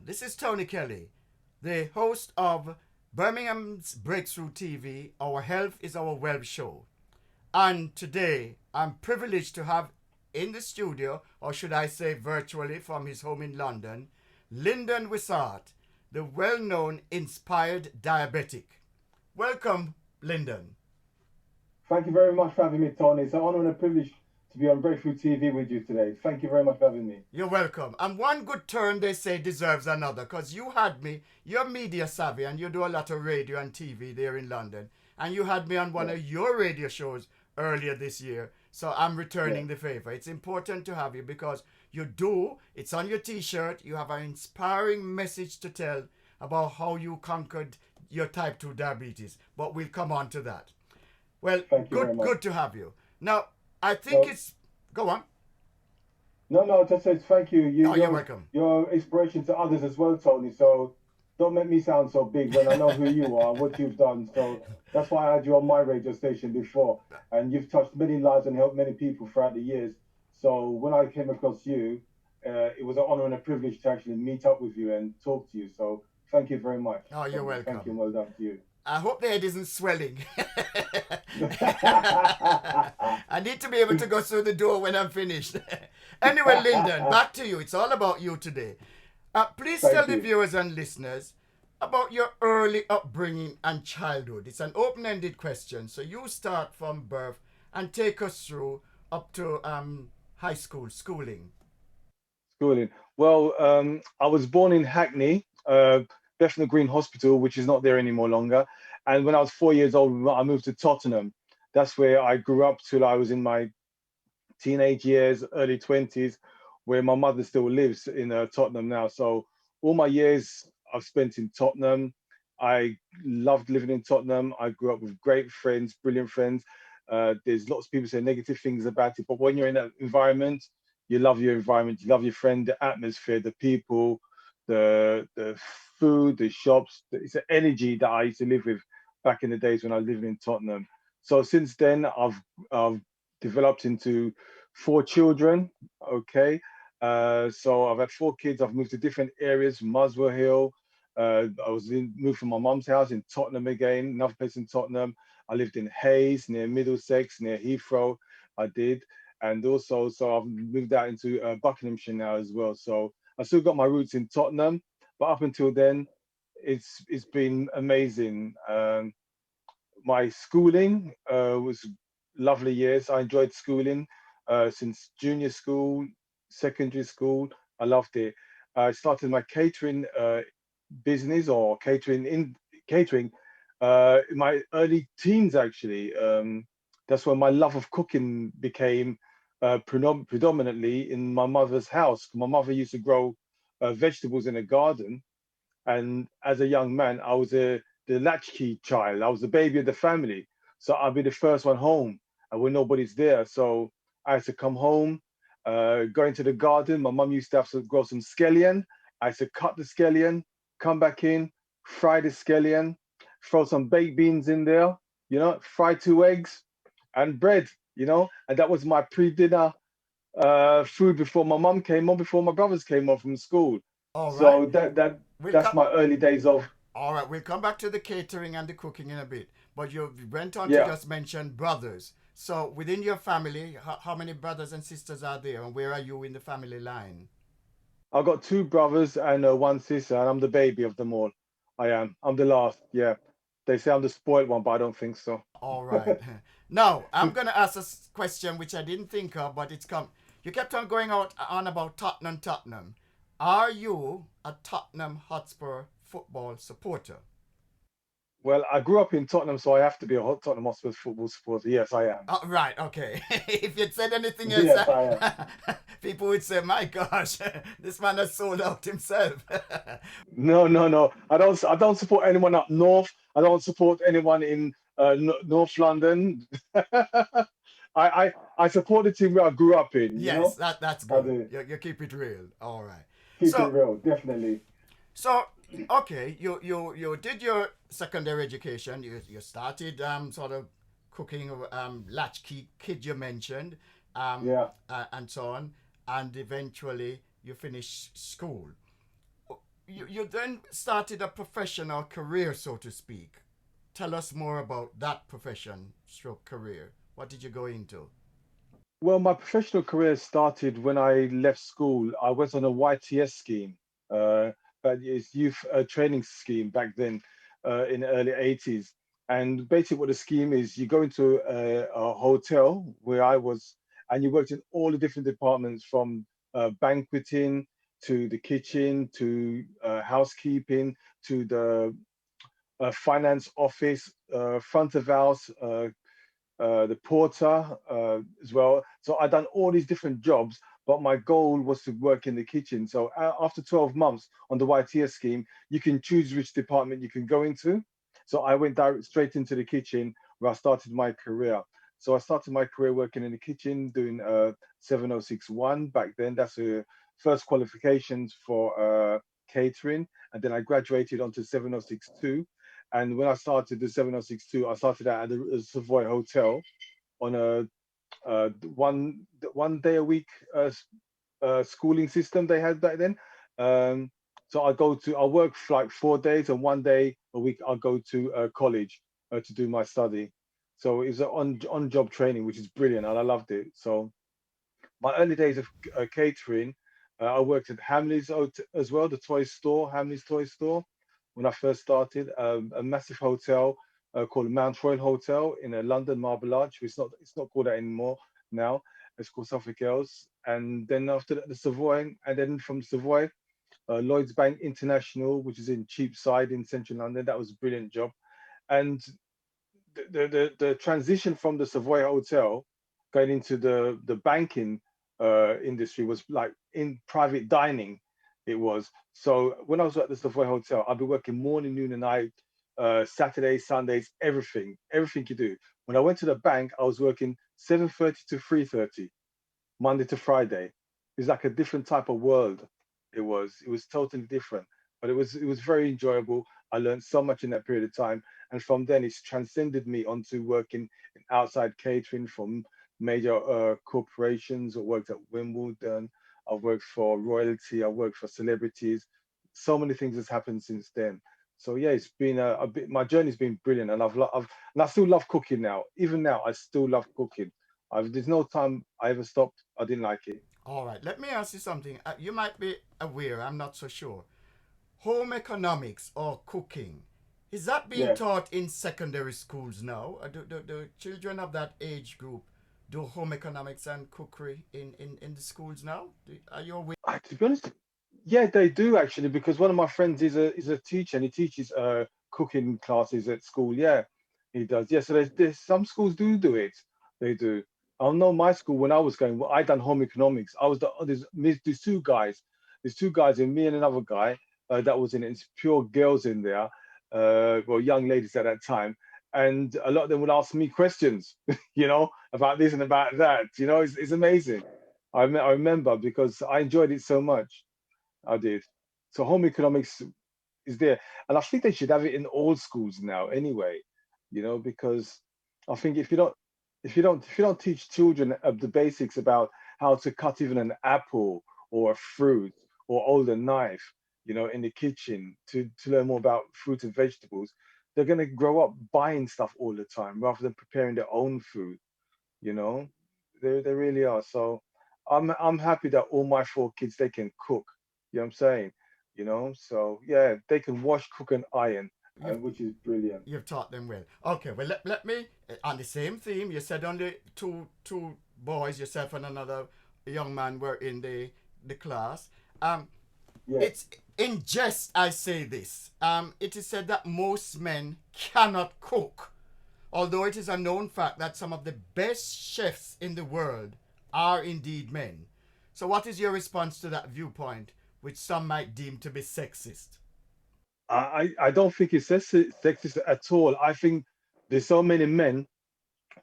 This is Tony Kelly, the host of Birmingham's Breakthrough TV. Our Health is Our Wealth show. And today, I'm privileged to have in the studio, or should I say virtually from his home in London, Lyndon Wissart, the well-known inspired diabetic. Welcome, Lyndon. Thank you very much for having me, Tony. It's an honor and a privilege to be on Breakthrough TV with you today. Thank you very much for having me. You're welcome. And one good turn, they say, deserves another, because you had me, you're media savvy, and you do a lot of radio and TV there in London. And you had me on one of your radio shows earlier this year. So I'm returning the favor. It's important to have you because it's on your t-shirt, you have an inspiring message to tell about how you conquered your type 2 diabetes. But we'll come on to that. Well, Thank you very much. good to have you. Now, I think it's... Go on. No, just said thank you. You're welcome. You're inspiration to others as well, Tony. So don't make me sound so big when I know who you are, what you've done. So that's why I had you on my radio station before. And you've touched many lives and helped many people throughout the years. So when I came across you, it was an honor and a privilege to actually meet up with you and talk to you. So thank you very much. Oh, you're welcome. Thank you and well done to you. I hope the head isn't swelling. I need to be able to go through the door when I'm finished. Anyway, Lyndon, back to you. It's all about you today. Please tell the viewers and listeners about your early upbringing and childhood. It's an open-ended question. So you start from birth and take us through up to high school, schooling. Well, I was born in Hackney, Bethnal Green Hospital, which is not there anymore longer. And when I was 4 years old, I moved to Tottenham. That's where I grew up till I was in my teenage years, early 20s, where my mother still lives in Tottenham now. So all my years I've spent in Tottenham. I loved living in Tottenham. I grew up with great friends, brilliant friends. There's lots of people say negative things about it, but when you're in that environment, you love your environment, you love your friend, the atmosphere, the people, the food, the shops. It's an energy that I used to live with back in the days when I was living in Tottenham. So since then, I've developed into 4 children. Okay, so I've had 4 kids. I've moved to different areas, Muswell Hill. Moved from my mum's house in Tottenham again, another place in Tottenham. I lived in Hayes, near Middlesex, near Heathrow. I did, and also so I've moved out into Buckinghamshire now as well. So I still got my roots in Tottenham, but up until then, it's been amazing. My schooling was lovely years. I enjoyed schooling since junior school, secondary school. I loved it. I started my catering business or catering in my early teens actually. That's when my love of cooking became predominantly in my mother's house. My mother used to grow vegetables in a garden, and as a young man, I was the latchkey child. I was the baby of the family, so I'd be the first one home, and when nobody's there, so I had to come home, go into the garden. My mum used to have to grow some scallion. I used to cut the scallion, come back in, fry the scallion, throw some baked beans in there, fry 2 eggs and bread, and that was my pre-dinner food before my mum came on, before my brothers came on from school. All So right. that's my early days of. All right, we'll come back to the catering and the cooking in a bit. But you went on to Yeah. just mention brothers. So within your family, how many brothers and sisters are there, and where are you in the family line? I've got 2 brothers and 1 sister, and I'm the baby of them all. I am. I'm the last. Yeah. They say I'm the spoiled one, but I don't think so. All right. Now, I'm going to ask a question which I didn't think of, but it's come. You kept on going on about Tottenham. Are you a Tottenham Hotspur football supporter? Well, I grew up in Tottenham, so I have to be a Tottenham Hotspur football supporter. Yes, I am. Oh, right, okay. If you'd said anything else, Yes, I am. people would say, my gosh, this man has sold out himself. No, no, no. I don't support anyone up north. I don't support anyone in North London. I support the team where I grew up in. Yes, that's I good. do. You keep it real. All right. Keep it So, real, definitely. so okay, you did your secondary education. You started sort of cooking latchkey kid you mentioned, Yeah. and so on, and eventually you finished school. you then started a professional career, so to speak. Tell us more about that profession stroke career. What did you go into? Well, my professional career started when I left school. I was on a YTS scheme, uh, but it's youth training scheme back then in the early 80s. And basically, what the scheme is, you go into a hotel where I was, and you worked in all the different departments from banqueting to the kitchen to housekeeping to the finance office, front of house, the porter as well. So I done all these different jobs, but my goal was to work in the kitchen. So after 12 months on the YTS scheme, you can choose which department you can go into. So I went straight into the kitchen where I started my career. So I started my career working in the kitchen, doing 7061 back then. That's the first qualifications for catering. And then I graduated onto 7062. And when I started the 7062, I started out at the Savoy Hotel on a one day a week schooling system they had back then. Um, so I work for like 4 days, and one day a week I go to college to do my study. So it's an on job training, which is brilliant, and I loved it. So my early days of catering, I worked at Hamley's as well, the toy store, Hamley's toy store, when I first started. A massive hotel called Mount Royal Hotel in London, Marble Arch. It's not called that anymore now. It's called Suffolk Girls. And then after that, the Savoy, and then from Savoy, Lloyds Bank International, which is in Cheapside in central London. That was a brilliant job. And the transition from the Savoy Hotel going into the banking industry was like in private dining. It was so when I was at the Savoy Hotel, I'd be working morning, noon, and night, Saturdays, Sundays, everything you do. When I went to the bank, I was working 7:30 to 3:30, Monday to Friday. It was like a different type of world. It was totally different, but it was very enjoyable. I learned so much in that period of time, and from then it's transcended me onto working in outside catering from major corporations. I worked at Wimbledon. I've worked for royalty. I worked for celebrities. So many things has happened since then. So yeah, it's been a bit. My journey's been brilliant, and and I still love cooking now. Even now, I still love cooking. There's no time I ever stopped. I didn't like it. All right, let me ask you something. You might be aware, I'm not so sure. Home economics or cooking, is that being Yeah. taught in secondary schools now? Do children of that age group do home economics and cookery in the schools now? Are you aware? To be honest, yeah, they do actually, because one of my friends is a teacher, and he teaches cooking classes at school. Yeah, he does. Yeah, so there's some schools do it. They do. I know my school when I was going, well, I done home economics. I was there's two guys. There's two guys and me and another guy that was in it. It's pure girls in there, well, young ladies at that time. And a lot of them would ask me questions, about this and about that. It's amazing. I remember because I enjoyed it so much. I did. So home economics is there, and I think they should have it in all schools now anyway. Because I think if you don't teach children the basics about how to cut even an apple or a fruit or hold a knife, in the kitchen to learn more about fruit and vegetables, they're gonna grow up buying stuff all the time rather than preparing their own food. You know, they really are. So I'm happy that all my four kids they can cook. You know what I'm saying? So yeah, they can wash, cook, and iron, You've which is brilliant. you've taught them well. Okay, well let me on the same theme. You said only two boys, yourself and another young man were in the class. Um, Yeah. it's in jest I say this. It is said that most men cannot cook, although it is a known fact that some of the best chefs in the world are indeed men. So, what is your response to that viewpoint, which some might deem to be sexist? I don't think it's sexist at all. I think there's so many men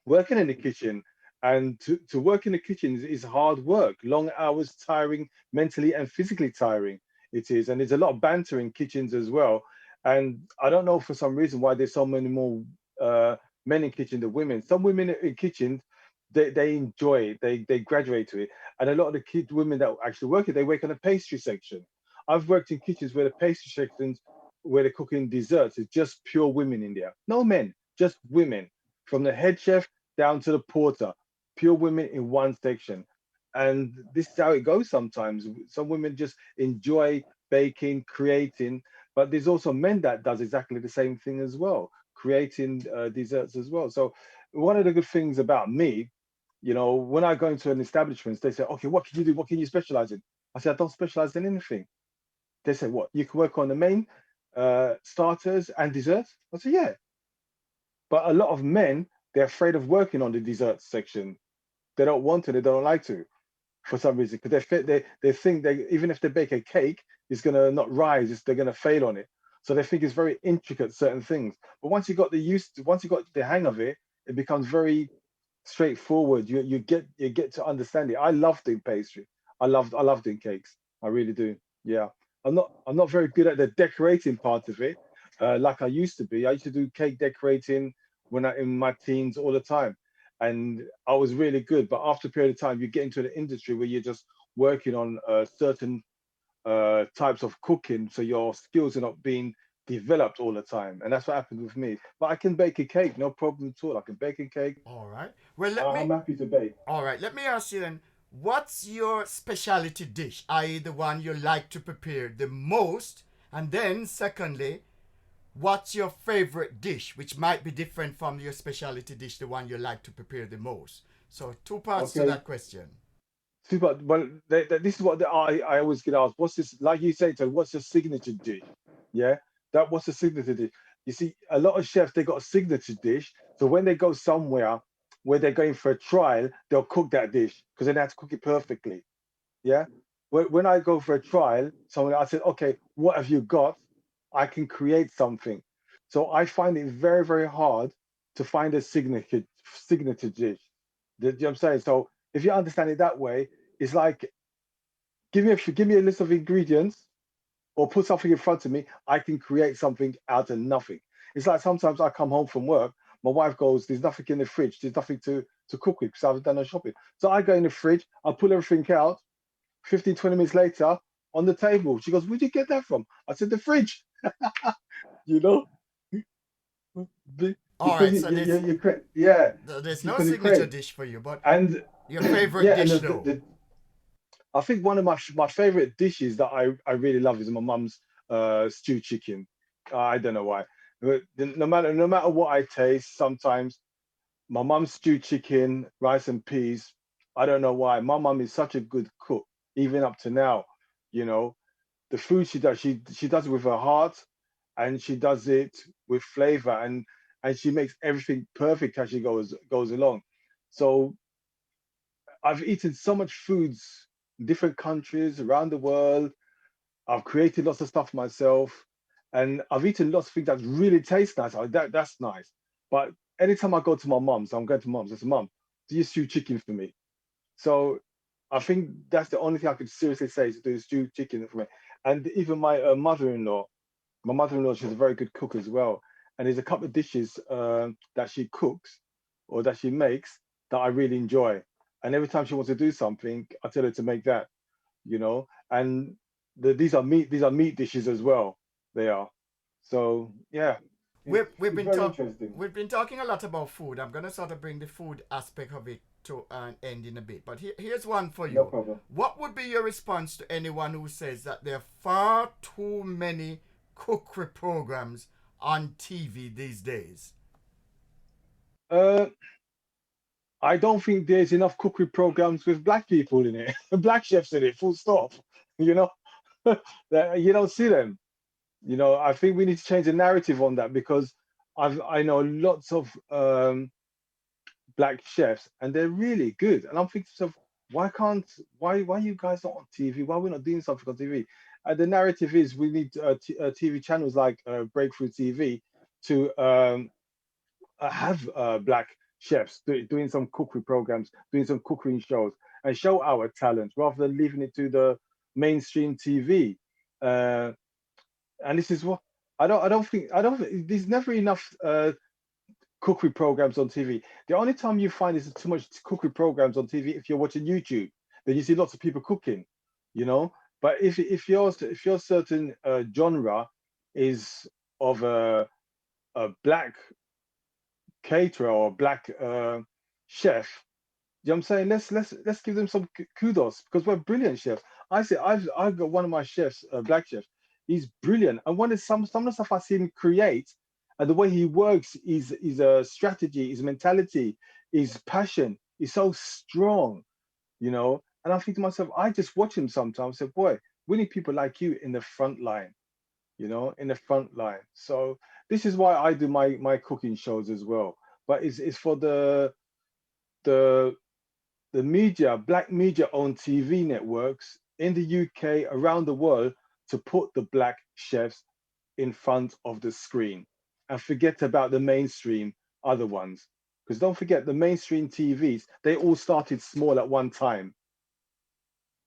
working in the kitchen, and to work in the kitchen is hard work, long hours, tiring, mentally and physically tiring. It is, and there's a lot of banter in kitchens as well. And I don't know for some reason why there's so many more uh, men in kitchen than women. Some women in kitchens, they enjoy it, they graduate to it, and a lot of the women that actually work it, they work in the pastry section. I've worked in kitchens where the pastry sections, where they're cooking desserts, is just pure women in there. No men, just women. From the head chef down to the porter, pure women in one section. And this is how it goes sometimes. Some women just enjoy baking, creating, but there's also men that does exactly the same thing as well, creating desserts as well. So one of the good things about me, when I go into an establishment, they say, okay, what can you do? What can you specialize in? I say, I don't specialize in anything. They say, what? You can work on the main, starters and desserts? I say, yeah. But a lot of men, they're afraid of working on the dessert section. They don't want to, they don't like to for some reason, because they think they, even if they bake a cake, it's gonna not rise, they're gonna fail on it. So they think it's very intricate, certain things. But once you got the hang of it, it becomes very straightforward. You get to understand it. I love doing pastry. I love doing cakes. I really do. Yeah. I'm not very good at the decorating part of it, like I used to be. I used to do cake decorating when I in my teens all the time, and I was really good. But after a period of time, you get into the industry where you're just working on certain types of cooking, so your skills are not being developed all the time, and that's what happened with me. But I can bake a cake, no problem at all. I can bake a cake. All right. Well, I'm happy to bake. all right, let me ask you then, what's your specialty dish, i.e., the one you like to prepare the most? And then, secondly, what's your favorite dish, which might be different from your specialty dish, the one you like to prepare the most? So, two parts to Okay, that question. super. Well, this is what I always get asked. What's this? Like you say, so what's your signature dish? Yeah, what's the signature dish? You see, a lot of chefs they got a signature dish. So when they go somewhere where they're going for a trial, they'll cook that dish because they have to cook it perfectly. Yeah. When I go for a trial, someone I said, okay, what have you got? I can create something. So I find it very, very hard to find a signature dish. You know what I'm saying? So if you understand it that way, it's like give me a list of ingredients or put something in front of me, I can create something out of nothing. It's like sometimes I come home from work, my wife goes, there's nothing in the fridge, there's nothing to cook with because I haven't done no shopping. So I go in the fridge, I pull everything out, 15, 20 minutes later, on the table. She goes, where'd you get that from? I said, the fridge, you know, All because right, so yeah, there's no because you signature create. dish for you, but And your favorite yeah, and dish, though. I think one of my favorite dishes that I really love is my mum's stewed chicken. I don't know why. But no matter what I taste, sometimes my mum's stewed chicken, rice and peas. I don't know why. My mum is such a good cook, even up to now. You know, the food she does, she does it with her heart, and she does it with flavor, and she makes everything perfect as she goes along. So I've eaten so much foods in different countries around the world. I've created lots of stuff myself, and I've eaten lots of things that really taste nice. That's nice. But anytime I go to my mum's, I'm going to mum's. I say, Mum, do you stew chicken for me? So I think that's the only thing I could seriously say is to do stew chicken for me. And even my my mother-in-law, she's a very good cook as well. And there's a couple of dishes that she cooks or that she makes that I really enjoy. And every time she wants to do something, I tell her to make that, And these are meat dishes as well. They are. So yeah, it's We've it's been very talk interesting. we've been talking a lot about food. I'm gonna sort of bring the food aspect of it to an end in a bit. But here's one for No you. problem. What would be your response to anyone who says that there are far too many cookery programs on TV these days? Uh, I don't think there's enough cookery programs with black people in it, black chefs in it. Full stop. You know, you don't see them. I think we need to change the narrative on that because I know lots of black chefs and they're really good. And I'm thinking to myself, why you guys not on TV? Why we're not doing something on TV? The narrative is we need TV channels like Breakthrough TV to have black chefs doing some cookery programs, doing some cooking shows, and show our talent rather than leaving it to the mainstream TV. Uh, and this is what I don't think there's never enough cookery programs on TV. The only time you find there's too much cookery programs on TV if you're watching YouTube, then you see lots of people cooking, you know. But if your certain genre is of a black caterer or a black chef, you know what I'm saying? Let's give them some kudos because we're brilliant chefs. I say I've got one of my chefs, black chefs. He's brilliant, and one is some of the stuff I see him create, and the way he works, is a strategy, his mentality, his passion is so strong, you know. And I think to myself, I just watch him sometimes. Say, boy, we need people like you in the front line, you know, in the front line. So this is why I do my cooking shows as well. But it's for the the media, black media owned TV networks in the UK, around the world, to put the black chefs in front of the screen and forget about the mainstream other ones. Because don't forget, the mainstream TVs, they all started small at one time.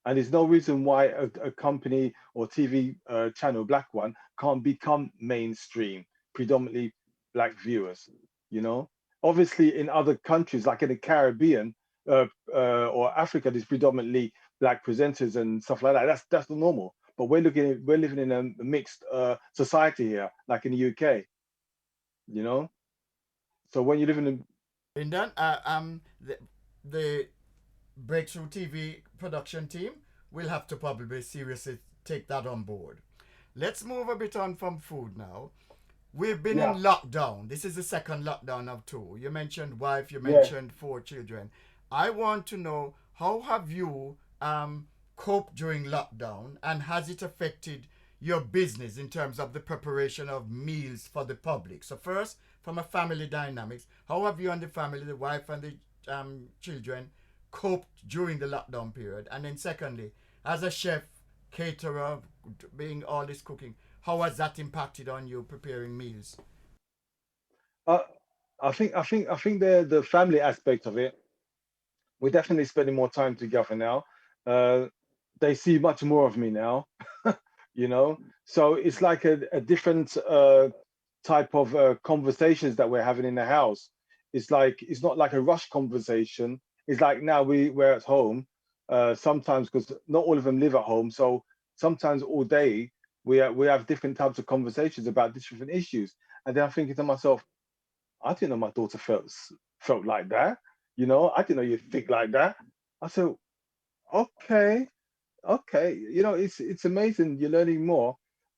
And there's no reason why a company or TV channel, black one, can't become mainstream, predominantly black viewers. You know, obviously in other countries like in the Caribbean or Africa, there's predominantly black presenters and stuff like that. That's the normal. But we're living in a mixed society here, like in the UK. You know, so when you live in a Lyndon, the Breakthrough TV production team will have to probably seriously take that on board. Let's move a bit on from food now. We've been in yeah, lockdown. This is the second lockdown of two. You mentioned wife, you yeah. mentioned four children. I want to know how have you coped during lockdown and has it affected your business in terms of the preparation of meals for the public? So first, from a family dynamics, how have you and the family, the wife and the children, coped during the lockdown period? And then secondly, as a chef, caterer, being all this cooking, how has that impacted on you preparing meals? Uh, I think the family aspect of it, we're definitely spending more time together now. Uh, they see much more of me now, you know. So it's like a different type of conversations that we're having in the house. It's like it's not like a rush conversation. It's like now we're at home. Sometimes because not all of them live at home, so sometimes all day we have different types of conversations about different issues. And then I'm thinking to myself, I didn't know my daughter felt like that. You know, I didn't know you think like that. I said, okay, okay. You know, it's amazing. You're learning more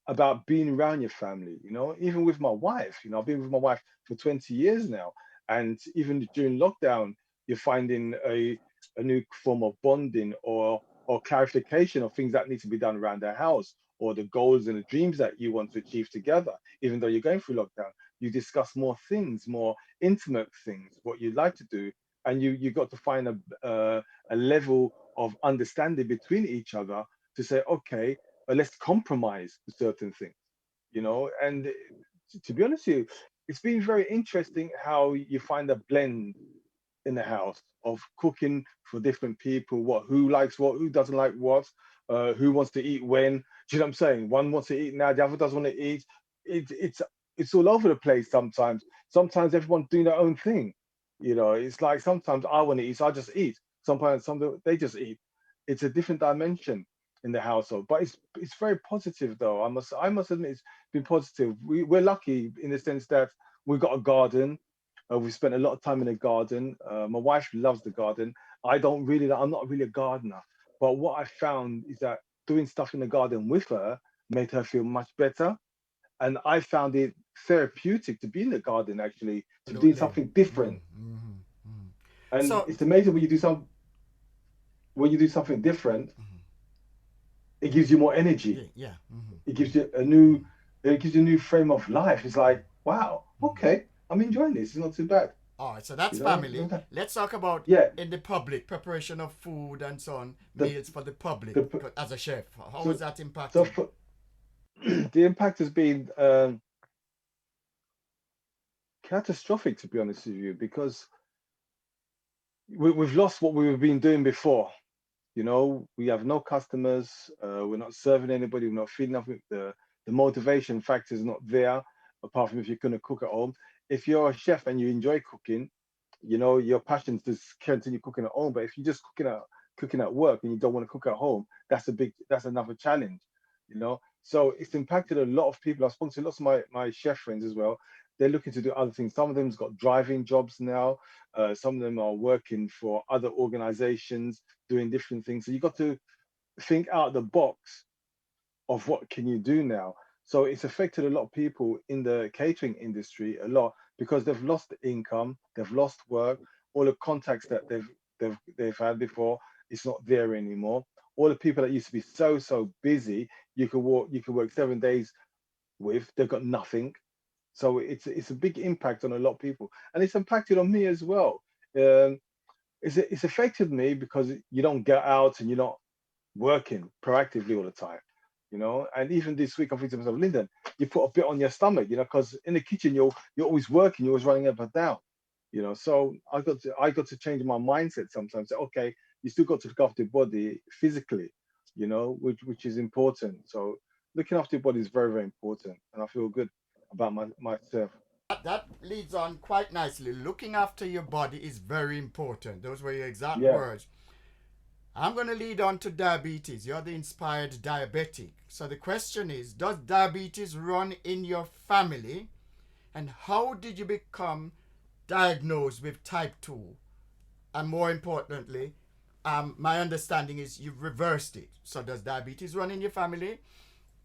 about being around your family. You know, even with my wife. You know, I've been with my wife for 20 years now, and even during lockdown, you're finding a new form of bonding or clarification of things that need to be done around the house or the goals and the dreams that you want to achieve together. Even though you're going through lockdown, you discuss more things, more intimate things, what you'd like to do, and you got to find a level of understanding between each other to say, okay, let's compromise certain things, you know. And to be honest with you, it's been very interesting how you find a blend in the house of cooking for different people, what who likes what, who doesn't like what, who wants to eat when. Do you know what I'm saying? One wants to eat now, the other doesn't want to eat. It, it's it's all over the place sometimes. Sometimes everyone's doing their own thing. You know, it's like sometimes I want to eat, so I just eat. Sometimes they just eat. It's a different dimension in the household, but it's very positive though. I must admit it's been positive. We're lucky in the sense that we've got a garden. We've spent a lot of time in the garden. My wife loves the garden. I don't really. I'm not really a gardener, but what I found is that doing stuff in the garden with her made her feel much better, and I found it therapeutic to be in the garden actually to do Absolutely. something different. Mm. And So, it's amazing when you do something different, it gives you more energy. yeah, yeah. It gives you a new it gives you a new frame of life. It's like, wow, okay, I'm enjoying this. It's not too bad, All right, so that's you know. family. Let's talk about Yeah, in the public preparation of food and so on, the meals for the public the as a chef. How is so that so impacting? for, the impact has been catastrophic, to be honest with you, because we've lost what we've been doing before. You know, we have no customers. We're not serving anybody. We're not feeding nothing. The motivation factor is not there. Apart from if you're going to cook at home. If you're a chef and you enjoy cooking, you know your passion is to continue cooking at home. But if you're just cooking cooking at work and you don't want to cook at home, that's another challenge, you know. So it's impacted a lot of people. I've spoken to lots of my chef friends as well. They're looking to do other things. Some of them's got driving jobs now. Some of them are working for other organizations, doing different things. So you got to think out the box of what can you do now. So it's affected a lot of people in the catering industry a lot because they've lost income, they've lost work, all the contacts that they've had before, it's not there anymore. All the people that used to be so busy, you can work 7 days with, they've got nothing. So it's a big impact on a lot of people, and it's impacted on me as well. Um, it's affected me because you don't get out and you're not working proactively all the time, you know. And even this week, I'm thinking to myself, Lyndon, you put a bit on your stomach, you know, because in the kitchen you're always working, you're always running up and down, you know. So I got to change my mindset sometimes. Say, okay, you still got to look after your body physically, you know, which is important. So looking after your body is very important, and I feel good about myself. That leads on quite nicely. Looking after your body is very important. Those were your exact Yeah, words. I'm going to lead on to diabetes. You're the inspired diabetic. So the question is, does diabetes run in your family? And how did you become diagnosed with type 2? And more importantly, my understanding is you've reversed it. So does diabetes run in your family?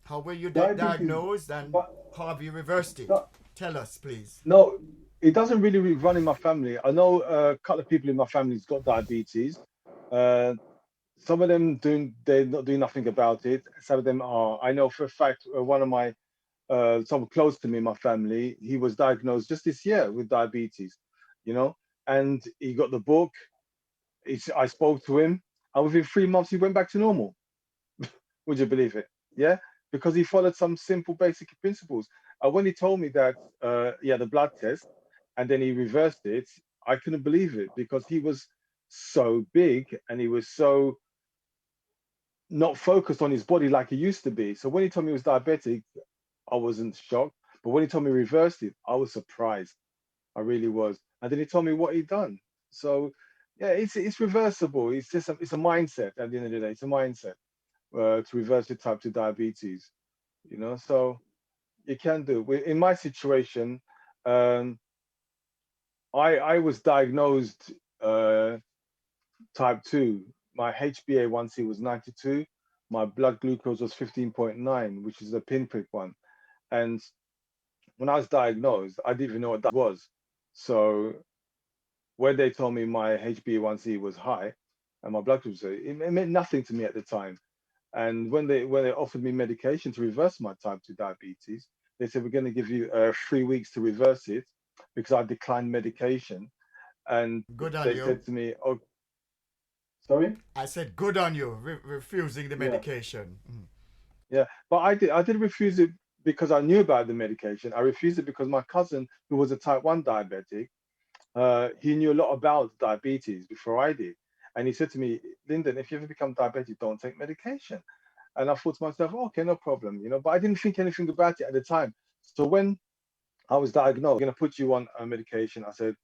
How were you diabetes, diagnosed and but how have you reversed it? no, Tell us, please. no, it doesn't really run in my family. I know a couple of people in my family's got diabetes. Uh, some of them they're not doing nothing about it. Some of them are. I know for a fact one of my someone close to me in my family, he was diagnosed just this year with diabetes, you know, and he got the book. I spoke to him, and within 3 months he went back to normal. Would you believe it? Yeah, because he followed some simple basic principles. When he told me that he had a blood test and then he reversed it, I couldn't believe it because he was so big and he was so not focused on his body like he used to be. So when he told me he was diabetic, I wasn't shocked. But when he told me he reversed it, I was surprised. I really was. And then he told me what he'd done. So yeah, it's reversible. It's a mindset at the end of the day. It's a mindset to reverse the type 2 diabetes. You know, so you can do. In my situation, um, I was diagnosed type 2. My HbA1c was 92. My blood glucose was 15.9, which is the pinprick one. And when I was diagnosed, I didn't even know what that was. So when they told me my HbA1c was high and my blood glucose, it meant nothing to me at the time. And when they offered me medication to reverse my type 2 diabetes, they said, we're going to give you 3 weeks to reverse it because I declined medication. And Good on they you. said to me, oh, sorry? I said good on you refusing the Yeah, medication. Mm. yeah. But I did refuse it because I knew about the medication. I refused it because my cousin, who was a type 1 diabetic, he knew a lot about diabetes before I did. And he said to me, Lyndon, if you ever become diabetic, don't take medication. And I thought to myself, oh, okay, no problem, you know, but I didn't think anything about it at the time. So when I was diagnosed, we're going to put you on a medication. I said,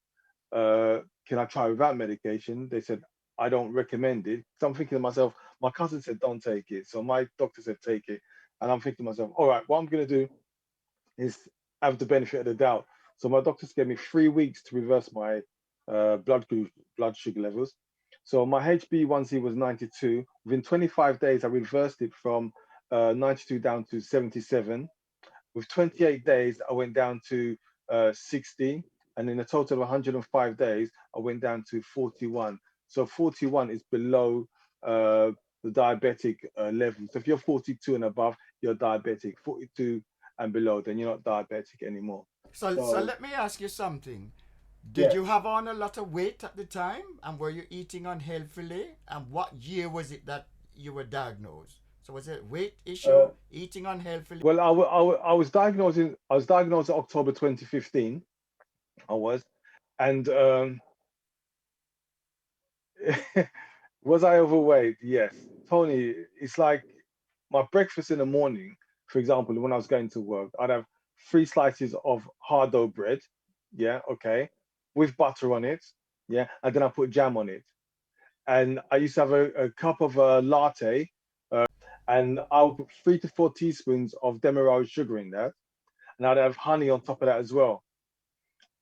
can I try without medication? They said, I don't recommend it. So I'm thinking to myself, my cousin said, don't take it. So my doctor said, take it. And I'm thinking to myself, all right, what I'm going to do is have the benefit of the doubt. So my doctors gave me 3 weeks to reverse my blood sugar levels. So my HbA1c was 92. Within 25 days, I reversed it from 92 down to 77. With 28 days, I went down to 60. And in a total of 105 days, I went down to 41. So 41 is below the diabetic level. So if you're 42 and above, you're diabetic. 42 and below, then you're not diabetic anymore. So So let me ask you something. Did yes, you have on a lot of weight at the time? And were you eating unhealthily? And what year was it that you were diagnosed? So was it weight issue, uh, eating unhealthily? well, I was diagnosed in October 2015. I was, and was I overweight? Yes, Tony. It's like my breakfast in the morning, for example, when I was going to work, I'd have 3 slices of hard dough bread, yeah, okay, with butter on it, yeah, and then I put jam on it. and I used to have a cup of a latte, and I would put 3 to 4 teaspoons of demerara sugar in that, and I'd have honey on top of that as well.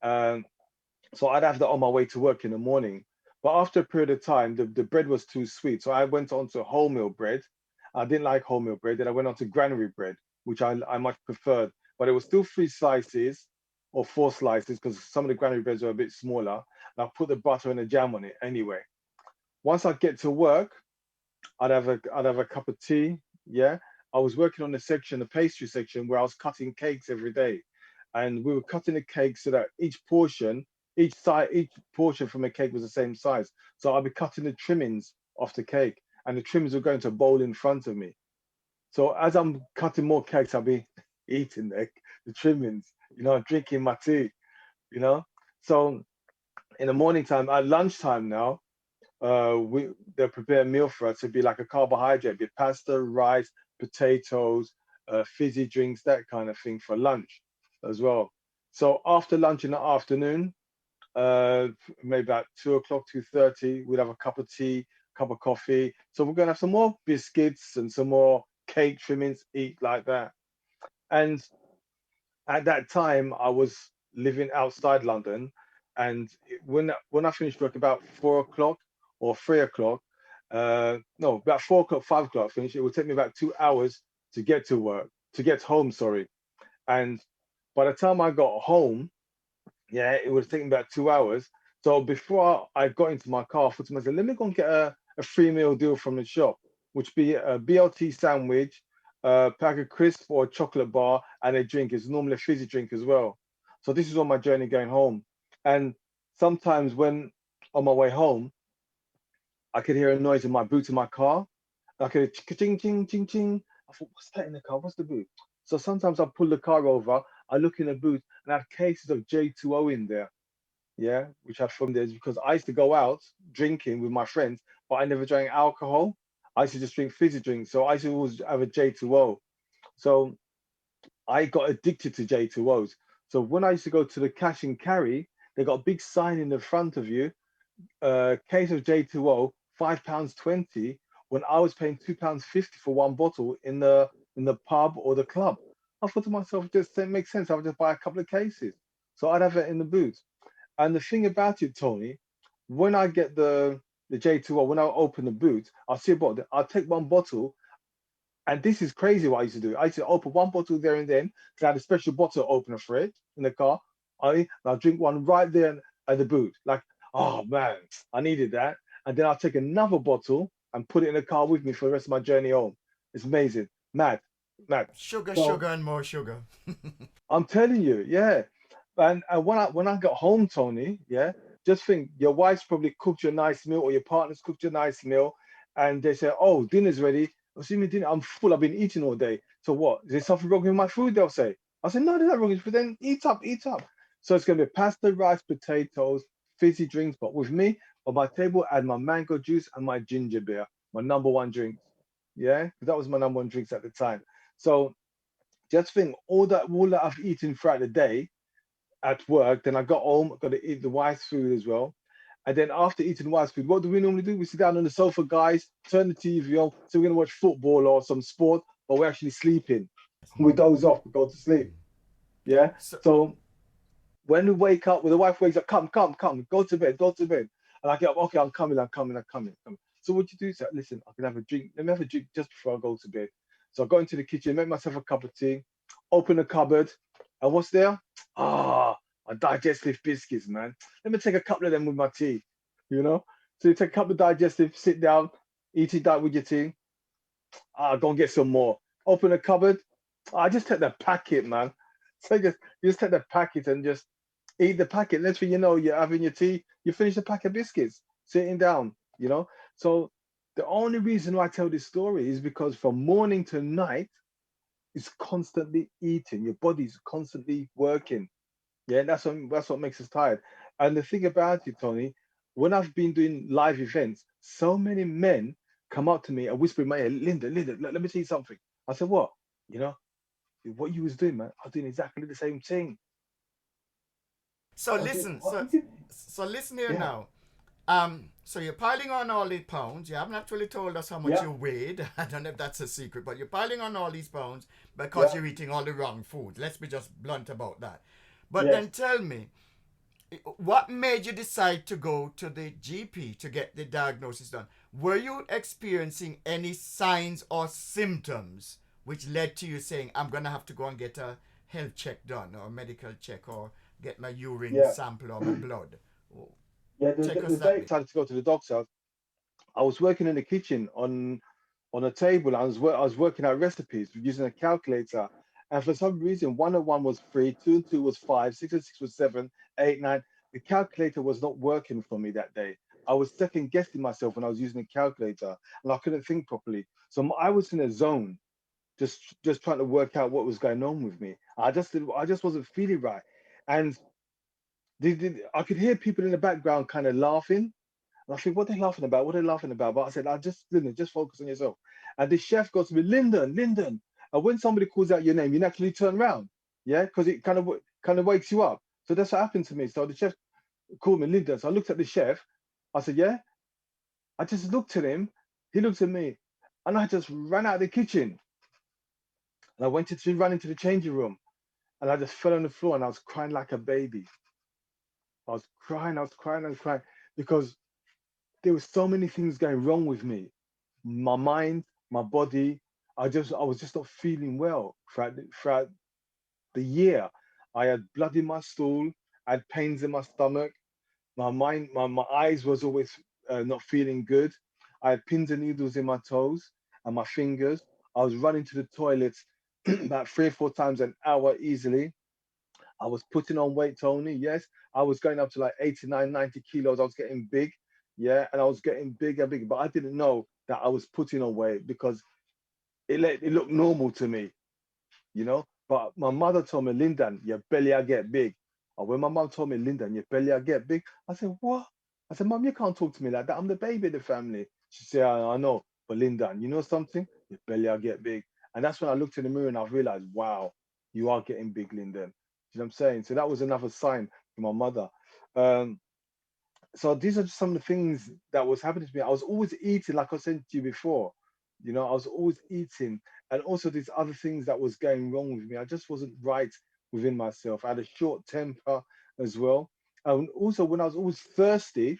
Um, so I'd have that on my way to work in the morning. But after a period of time, the bread was too sweet, so I went on to wholemeal bread. I didn't like wholemeal bread. Then I went on to granary bread, which I much preferred. But it was still 3 slices or 4 slices because some of the granary breads were a bit smaller. And I put the butter and the jam on it anyway. Once I get to work, I'd have a cup of tea. Yeah, I was working on the section, the pastry section, where I was cutting cakes every day, and we were cutting the cake so that each portion from a cake was the same size. So I'd be cutting the trimmings off the cake, and the trimmings were going to a bowl in front of me. So as I'm cutting more cakes, I'll be eating the trimmings, drinking my tea, you know. So in the morning time, at lunchtime now, we they'll prepare a meal for us. It'd be like a carbohydrate, be pasta, rice, potatoes, fizzy drinks, that kind of thing for lunch as well. So after lunch in the afternoon, uh, maybe about 2 o'clock, 2:30, we'd have a cup of tea, cup of coffee. So we're gonna have some more biscuits and some more cake trimmings, eat like that. And at that time, I was living outside London, and when I finished work about 4 o'clock or 3 o'clock, no, about 4 o'clock, 5 o'clock, I finished. It would take me about 2 hours to get to work, to get home. Sorry, and by the time I got home, yeah, it would take me about 2 hours. So before I got into my car, I thought to myself, let me go and get a free meal deal from the shop, which be a BLT sandwich, a pack of crisp or a chocolate bar, and a drink. It's normally a fizzy drink as well. So this is on my journey going home. And sometimes when on my way home, I could hear a noise in my boot in my car. I could hear ching ching ching ching. I thought, what's that in the car? What's the boot? So sometimes I pull the car over, I look in the boot, and I have cases of J2O in there, yeah, which I from there because I used to go out drinking with my friends, but I never drank alcohol. I used to just drink fizzy drinks. So I used to always have a J2O. So I got addicted to J2Os. So when I used to go to the cash and carry, they got a big sign in the front of you, case of J2O, £5.20, when I was paying £2.50 for one bottle in the pub or the club. I thought to myself, just it makes sense. I would just buy a couple of cases. So I'd have it in the booth. And the thing about it, Tony, when I get the J2O, when I open the boot, I'll see a bottle. I'll take one bottle, and this is crazy what I used to do. I used to open one bottle there and then, because I had a special bottle opener for it in the car. I'll drink one right there at the boot. Like, oh man, I needed that. And then I'll take another bottle and put it in the car with me for the rest of my journey home. It's amazing. Mad, mad. Sugar, So sugar, and more sugar. I'm telling you, yeah. And when I got home, Tony, yeah, just think your wife's probably cooked you a nice meal or your partner's cooked you a nice meal, and they say, "Oh, dinner's ready." I see me dinner. I'm full. I've been eating all day. So what? Is there something wrong with my food? They'll say. I said, "No, there's nothing wrong with it. But then eat up, eat up." So it's gonna be pasta, rice, potatoes, fizzy drinks. But with me, on my table, I had my mango juice and my ginger beer, my number one drink. Yeah, that was my number one drinks at the time. So just think all that I've eaten throughout the day at work. Then I got home, got to eat the wife's food as well. And then after eating wife's food, what do we normally do? We sit down on the sofa, guys, turn the TV on. So we're gonna watch football or some sport, but we're actually sleeping. We doze off, we go to sleep. Yeah. So, So when we wake up, when the wife wakes up, come, come, come, go to bed, go to bed. And I get up, okay, I'm coming, I'm coming, I'm coming, coming. So what you do is that, listen, I can have a drink. Let me have a drink just before I go to bed. So I go into the kitchen, make myself a cup of tea, open the cupboard, and what's there? Ah, my digestive biscuits, man. Let me take a couple of them with my tea, you know? So you take a couple of digestive, sit down, eat it that with your tea. Ah, go and get some more. Open the cupboard. I just take the packet, man. So you just take the packet and just eat the packet. Next thing you know, you're having your tea, you finish the pack of biscuits, sitting down. So the only reason why I tell this story is because from morning to night, it's constantly eating. Your body's constantly working. Yeah, that's what makes us tired. And the thing about it, Tony, when I've been doing live events, so many men come up to me and whisper in my ear, Linda, let me tell you something. I said, what? You know, what you was doing, man, I was doing exactly the same thing. so I was doing, listen, so listen here yeah, now. So you're piling on all these pounds. You haven't actually told us how much Yeah, you weighed. I don't know if that's a secret, but you're piling on all these pounds because yeah, you're eating all the wrong food. Let's be just blunt about that. But yes. then tell me, what made you decide to go to the GP to get the diagnosis done? Were you experiencing any signs or symptoms which led to you saying, I'm going to have to go and get a health check done or a medical check or get my urine Yeah, sample or my blood? yeah. Take us The day I that bit. decided to go to the doctor, I was working in the kitchen on a table. I was working out recipes using a calculator, and for some reason, 101 was 3, 2 and 2 was 5, 6 and 6 was 7, 8, 9. The calculator was not working for me that day. I was second guessing myself when I was using the calculator, and I couldn't think properly. So I was in a zone, just trying to work out what was going on with me. I just wasn't feeling right, and I could hear people in the background kind of laughing. And I think, what are they laughing about? What are they laughing about? But I said, Lyndon, just focus on yourself. And the chef goes to me, Lyndon, Lyndon. And when somebody calls out your name, you naturally turn around, yeah, because it kind of wakes you up. So that's what happened to me. So the chef called me Lyndon. So I looked at the chef. I said, yeah. I just looked at him. He looked at me, and I just ran out of the kitchen. And I ran into the changing room, and I just fell on the floor, and I was crying like a baby. I was crying, I was crying because there were so many things going wrong with me, my mind, my body. I was just not feeling well throughout the year. I had blood in my stool, I had pains in my stomach, my eyes was always not feeling good. I had pins and needles in my toes and my fingers. I was running to the toilet about 3 or 4 times an hour easily. I was putting on weight, Tony. Yes, I was going up to like 89, 90 kilos. I was getting big. Yeah, and I was getting bigger, bigger. But I didn't know that I was putting on weight because it looked normal to me, you know. But my mother told me, Lyndon, your belly I get big. And when my mom told me, Lyndon, your belly I get big, I said, what? I said, Mom, you can't talk to me like that. I'm the baby of the family. She said, I know, but Lyndon, you know something? Your belly I get big. And that's when I looked in the mirror and I realized, wow, you are getting big, Lyndon. You know what I'm saying? So that was another sign from my mother. Um, so these are just some of the things that was happening to me. I was always eating, like I said to you before. You know, I was always eating, and also these other things that was going wrong with me. I just wasn't right within myself. I had a short temper as well. And also, when I was always thirsty,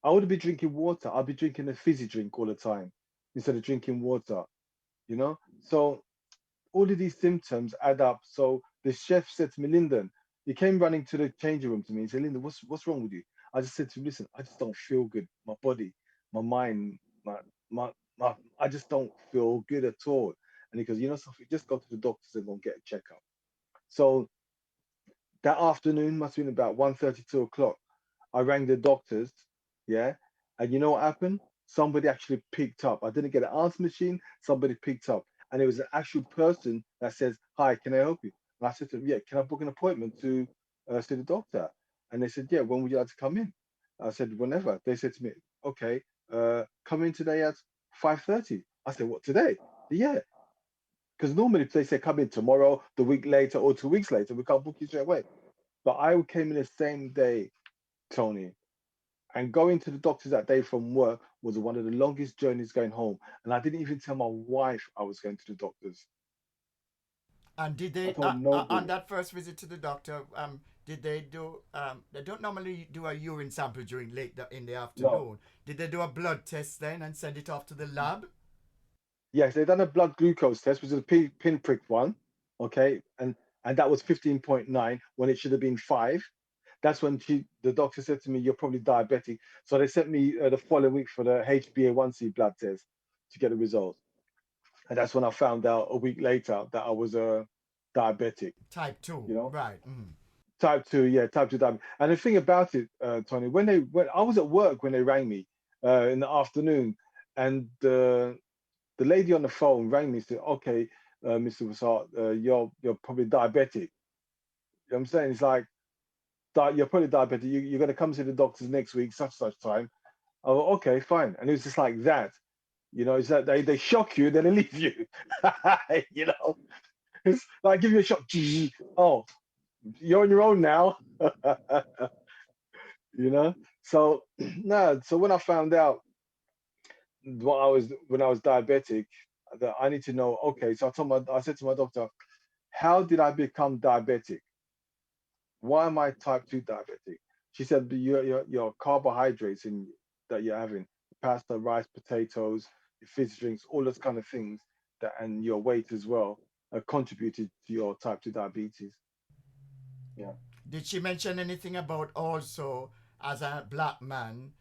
I would be drinking water. I'd be drinking a fizzy drink all the time instead of drinking water. You know, so all of these symptoms add up. So the chef said to me, Lyndon, he came running to the changing room to me. He said, Lyndon, what's wrong with you? I just said to him, listen, I just don't feel good. My body, my mind, I just don't feel good at all. And he goes, you know something, just go to the doctors and go and get a checkup. So that afternoon, must have been about 1:30, 2 o'clock. I rang the doctors, yeah, and you know what happened? Somebody actually picked up. I didn't get an answer machine. Somebody picked up, and it was an actual person that says, "Hi, can I help you?" And I said to them, "Yeah, can I book an appointment to see the doctor?" And they said, "Yeah, when would you like to come in?" I said, "Whenever." They said to me, "Okay, come in today at 5:30." I said, "What today?" Yeah, because normally if they say come in tomorrow, the week later, or 2 weeks later, we can't book you straight away. But I came in the same day, Tony, and going to the doctors that day from work was one of the longest journeys going home. And I didn't even tell my wife I was going to the doctors. And did I they told on nobody. that first visit to the doctor? Did they do? They don't normally do a urine sample during in the No. afternoon. Did they do a blood test then and send it off to the lab? Yes, they done a blood glucose test, which is a pinprick one. Okay. And that was 15.9 when it should have been 5. That's when the doctor said to me, "You're probably diabetic." So they sent me the following week for the HbA1c blood test to get the results. And that's when I found out a week later that I was diabetic, Type two, you know. right? Mm. Type 2, yeah, type 2 diabetes. And the thing about it, Tony, when I was at work when they rang me in the afternoon, and the lady on the phone rang me and said, "Okay, Mr. Wissart, you're probably diabetic." You know what I'm saying? It's like you're probably diabetic. You're going to come to the doctors next week, such time. Oh, okay, fine. And it was just like that. You know, it's that they shock you, then they leave you. You know, it's like give you a shock. Oh, you're on your own now. You know. So no, so when I found out what I was when I was diabetic, that I need to know. Okay, so I said to my doctor, how did I become diabetic? Why am I type 2 diabetic? She said, your carbohydrates that you're having, pasta, rice, potatoes, your fizzy drinks, all those kind of things, and your weight as well, contributed to your type 2 diabetes. Yeah. Did she mention anything about also as a black man,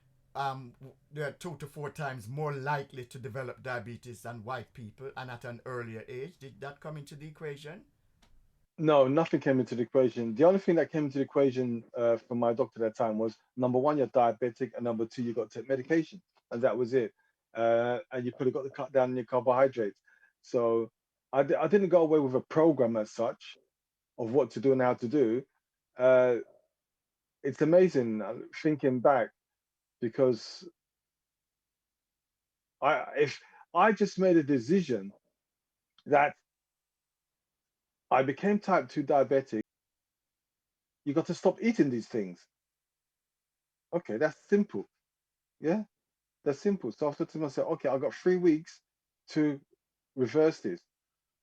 they're 2 to 4 times more likely to develop diabetes than white people and at an earlier age? Did that come into the equation? No, nothing came into the equation. The only thing that came into the equation from my doctor at that time was number one, you're diabetic, and number two, you got to take medication, and that was it. And you probably got to cut down your carbohydrates. So I didn't go away with a program as such of what to do and how to do. Uh, it's amazing thinking back because if I just made a decision that I became type 2 diabetic, you got to stop eating these things. Okay, that's simple. Yeah, that's simple. So I thought to myself, okay, I've got 3 weeks to reverse this.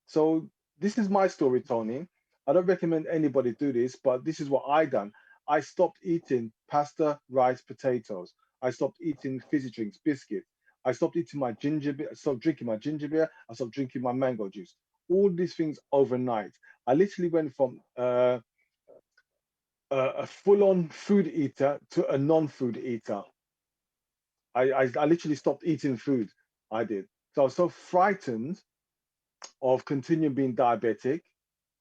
So this is my story, Tony. I don't recommend anybody do this, but this is what I done. I stopped eating pasta, rice, potatoes. I stopped eating fizzy drinks, biscuits. I stopped eating my ginger beer. I stopped drinking my ginger beer. I stopped drinking my mango juice. All these things overnight. I literally went from a full-on food eater to a non-food eater. I literally stopped eating food. I did. So I was so frightened of continuing being diabetic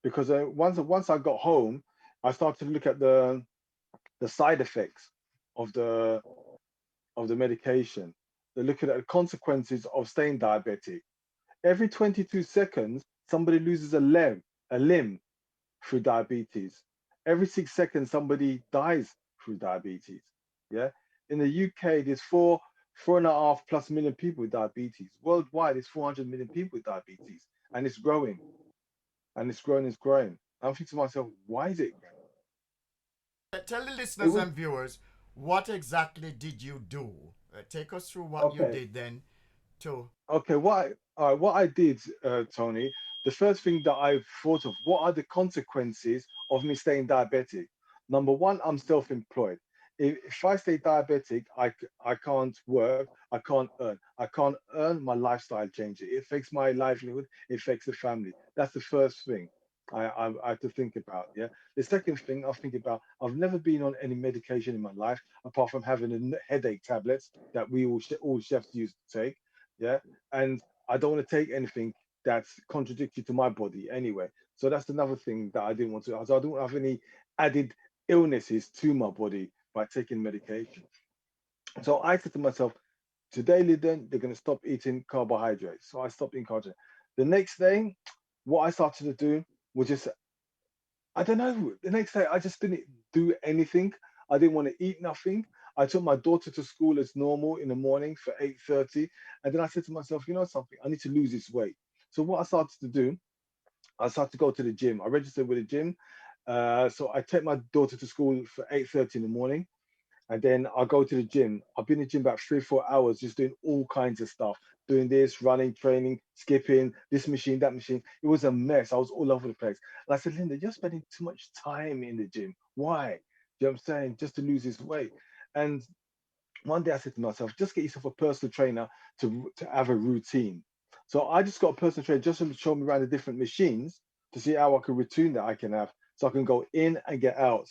because once I got home, I started to look at the side effects of the medication. They're looking at the consequences of staying diabetic. Every 22 seconds, somebody loses a limb through diabetes. Every 6 seconds, somebody dies through diabetes. Yeah. In the UK, there's 4.5+ million people with diabetes. Worldwide, there's 400 million people with diabetes, and it's growing, and it's growing, it's growing. I'm thinking to myself, why is it? Tell the It listeners was and viewers, what exactly did you do? Take us through what you okay. did then to. Okay, what I did, Tony, the first thing that I thought of, what are the consequences of me staying diabetic? Number one, I'm self-employed. If I stay diabetic, I can't work, I can't earn. I can't earn, my lifestyle changes. It affects my livelihood, it affects the family. That's the first thing I have to think about. Yeah. The second thing I think about, I've never been on any medication in my life apart from having headache tablets that we all chefs used to take. Yeah, and I don't want to take anything that's contradictory to my body anyway. So that's another thing that I didn't want to. So I don't have any added illnesses to my body by taking medication. So I said to myself, today, Lyndon, they're going to stop eating carbohydrates. So I stopped eating carbohydrates. The next day, what I started to do was just, I don't know. The next day, I just didn't do anything. I didn't want to eat nothing. I took my daughter to school as normal in the morning for 8:30, and then I said to myself, you know something, I need to lose this weight. So what I started to do, I started to go to the gym. I registered with the gym. So I take my daughter to school for 8:30 in the morning, and then I'll go to the gym. I've been in the gym about 3, 4 hours, just doing all kinds of stuff, doing this, running, training, skipping, this machine, that machine. It was a mess. I was all over the place. And I said, Linda, you're spending too much time in the gym. Why? You know what I'm saying? Just to lose this weight. And one day I said to myself, just get yourself a personal trainer to have a routine. So I just got a personal trainer just to show me around the different machines to see how I can routine that I can have so I can go in and get out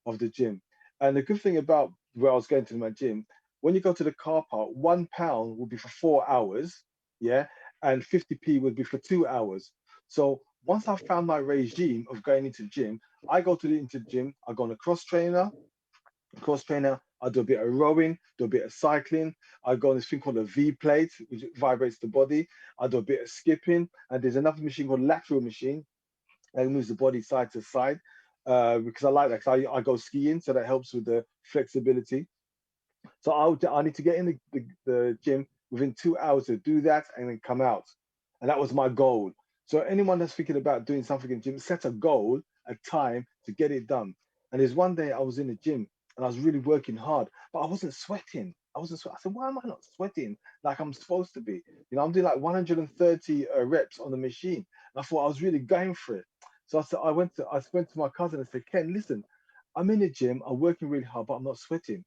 of the gym. And the good thing about where I was going to my gym, when you go to the car park, £1 would be for 4 hours, yeah, and 50p would be for 2 hours. So once I found my regime of going into the gym, I go into the gym, I go on a cross trainer. I do a bit of rowing, do a bit of cycling. I go on this thing called a V plate, which vibrates the body. I do a bit of skipping, and there's another machine called lateral machine that moves the body side to side. Because I like that, because I go skiing, so that helps with the flexibility. So I need to get in the gym within 2 hours to do that and then come out. And that was my goal. So anyone that's thinking about doing something in the gym, set a goal, a time to get it done. And there's one day I was in the gym and I was really working hard, but I wasn't sweating. I wasn't sweating. I said, why am I not sweating like I'm supposed to be? You know, I'm doing like 130 reps on the machine. And I thought I was really going for it. So I went to my cousin and said, Ken, listen, I'm in the gym, I'm working really hard, but I'm not sweating.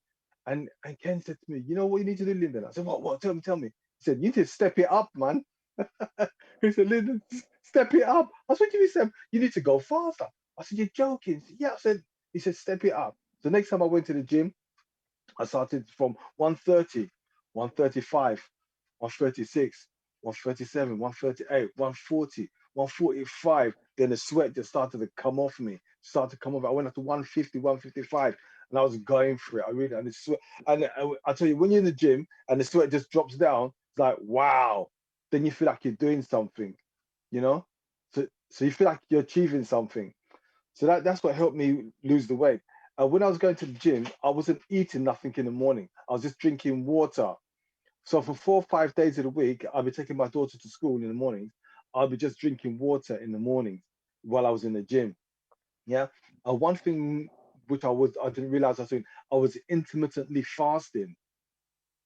And Ken said to me, you know what you need to do, Lyndon? I said, what? Tell me. He said, you need to step it up, man. He said, Lyndon, step it up. I said, what do you mean, step? You need to go faster. I said, you're joking. He said, yeah, I said, he said, step it up. The next time I went to the gym, I started from 130, 135, 136, 137, 138, 140, 145. Then the sweat just started to come off me. Started to come off. I went up to 150, 155, and I was going for it. I really, and the sweat. And I tell you, when you're in the gym and the sweat just drops down, it's like, wow. Then you feel like you're doing something, you know? So you feel like you're achieving something. So that's what helped me lose the weight. When I was going to the gym, I wasn't eating nothing in the morning. I was just drinking water. So for 4 or 5 days of the week, I'll be taking my daughter to school in the mornings. I'll be just drinking water in the mornings while I was in the gym. Yeah. One thing which I didn't realize I was doing, I was intermittently fasting.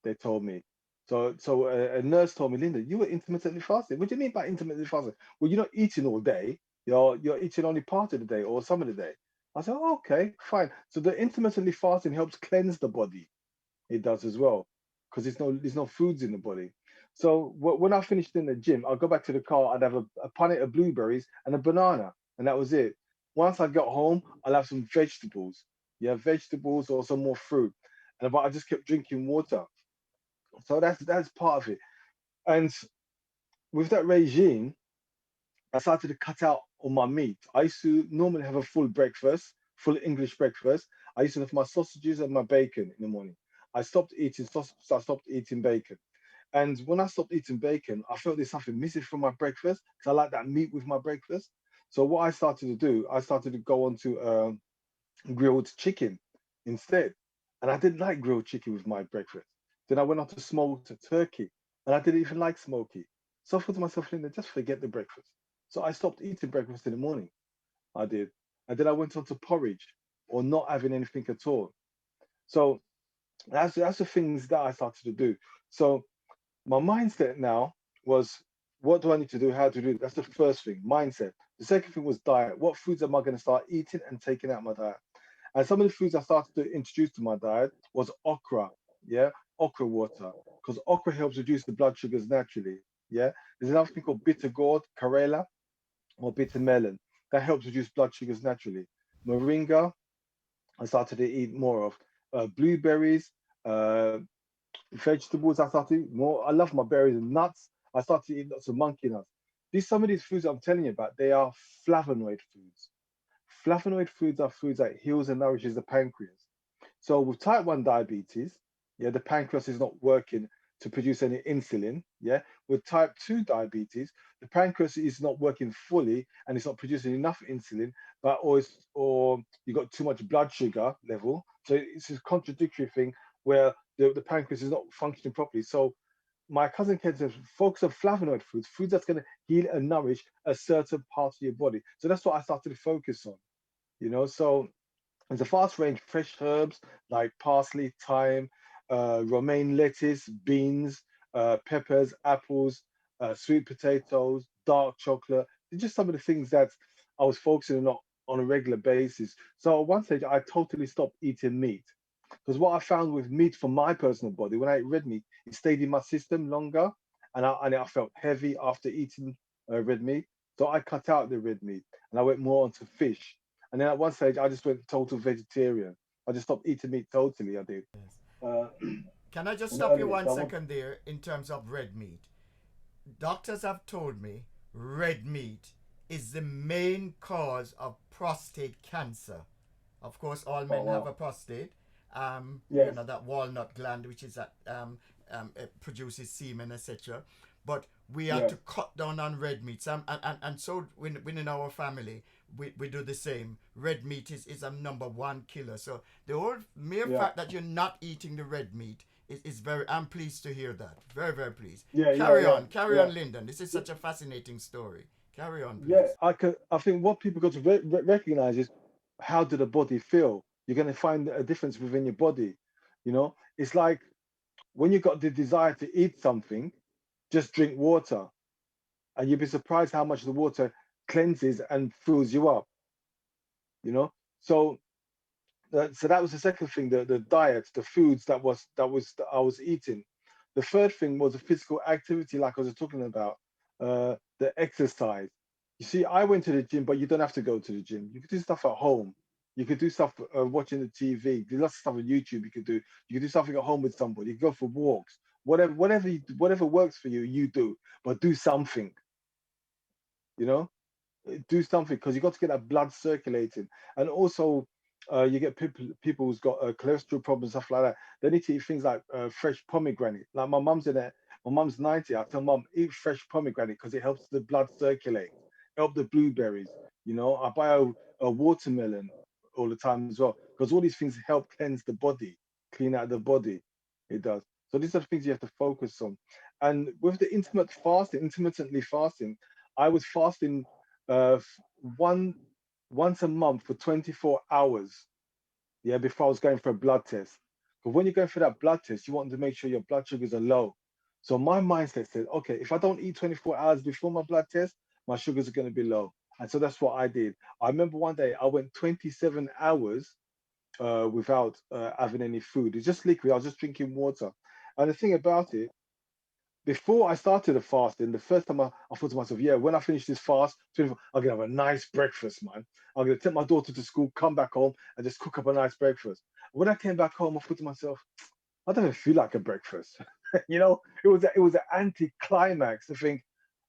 They told me. So a nurse told me, Linda, you were intermittently fasting. What do you mean by intermittently fasting? Well, you're not eating all day. You're eating only part of the day or some of the day. I said, oh, okay, fine. So the intermittently fasting helps cleanse the body. It does as well, because there's no foods in the body. So when I finished in the gym, I'll go back to the car. I'd have a punnet of blueberries and a banana, and that was it. Once I got home, I'll have some vegetables. Yeah, vegetables or some more fruit. And but I just kept drinking water. So that's part of it. And with that regime, I started to cut out on my meat. I used to normally have a full breakfast, full English breakfast. I used to have my sausages and my bacon in the morning. I stopped eating sausage, so I stopped eating bacon. And when I stopped eating bacon, I felt there's something missing from my breakfast because I like that meat with my breakfast. So what I started to do, I started to go on to grilled chicken instead. And I didn't like grilled chicken with my breakfast. Then I went on to smoked turkey, and I didn't even like smoky. So I thought to myself, Linda, just forget the breakfast. So I stopped eating breakfast in the morning. I did. And then I went on to porridge or not having anything at all. So that's the things that I started to do. So my mindset now was, what do I need to do? How to do it? That's the first thing, mindset. The second thing was diet. What foods am I going to start eating and taking out my diet? And some of the foods I started to introduce to my diet was okra, yeah, okra water, because okra helps reduce the blood sugars naturally, yeah. There's another thing called bitter gourd, Karela, or bitter melon that helps reduce blood sugars naturally. Moringa, I started to eat more of. Blueberries, uh, vegetables. I started to eat more. I love my berries and nuts. I started to eat lots of monkey nuts. Some of these foods I'm telling you about, they are flavonoid foods. Flavonoid foods are foods that heals and nourishes the pancreas. So with type 1 diabetes, yeah, the pancreas is not working to produce any insulin. Yeah. With type 2 diabetes, the pancreas is not working fully and it's not producing enough insulin, but or you got too much blood sugar level. So it's a contradictory thing where the pancreas is not functioning properly. So my cousin Ken says focus on flavonoid foods, foods that's going to heal and nourish a certain part of your body. So that's what I started to focus on, So it's a fast range fresh herbs like parsley, thyme, romaine lettuce, beans, peppers, apples, sweet potatoes, dark chocolate. It's just some of the things that I was focusing on a regular basis. So at one stage, I totally stopped eating meat. Because what I found with meat for my personal body, when I ate red meat, it stayed in my system longer, and I felt heavy after eating red meat. So I cut out the red meat, and I went more onto fish. And then at one stage, I just went total vegetarian. I just stopped eating meat totally. I did. Yes. Uh, Can I just in the stop early you days. one So I want, second there in terms of red meat? Doctors have told me red meat is the main cause of prostate cancer. Of course, all oh men have wow, a prostate. yes, That walnut gland, which is that it produces semen, etc. But we are yeah, to cut down on red meat. And so within our family, we do the same. Red meat is a number one killer. So the whole mere yeah, fact that you're not eating the red meat is very. I'm pleased to hear that. Very, very pleased. yeah, yeah, yeah, Carry yeah. on, Lyndon. This is such a fascinating story. Carry on, Yeah, please. I think what people got to recognize is how did the body feel? You're going to find a difference within your body. You know, it's like when you got the desire to eat something, just drink water, and you'd be surprised how much the water cleanses and fills you up. You know, so so that was the second thing, the diet, the foods that I was eating. The third thing was the physical activity, like I was talking about, the exercise. You see, I went to the gym, but you don't have to go to the gym. You could do stuff at home. You could do stuff watching the TV. There's lots of stuff on YouTube you could do. You could do something at home with somebody. You could go for walks. Whatever works for you, you do. But do something. You know, do something because you got to get that blood circulating, and also you get people who's got cholesterol problems, stuff like that. They need to eat things like fresh pomegranate. Like my mum's in it. My mum's 90. I tell mum, eat fresh pomegranate because it helps the blood circulate. Help the blueberries. You know, I buy a watermelon all the time as well because all these things help cleanse the body, clean out the body. It does. So these are the things you have to focus on. And with the intermittently fasting, I was fasting one once a month for 24 hours, yeah, before I was going for a blood test. But when you're going for that blood test, you want to make sure your blood sugars are low. So my mindset said, okay, if I don't eat 24 hours before my blood test, my sugars are going to be low. And so that's what I did. I remember one day I went 27 hours without having any food. It's just liquid. I was just drinking water. And the thing about it, before I started the fasting, the first time I thought to myself, yeah, when I finish this fast, I'm gonna have a nice breakfast, man. I'm gonna take my daughter to school, come back home, and just cook up a nice breakfast. When I came back home, I thought to myself, I don't even feel like a breakfast. You know, it was an anti-climax to think,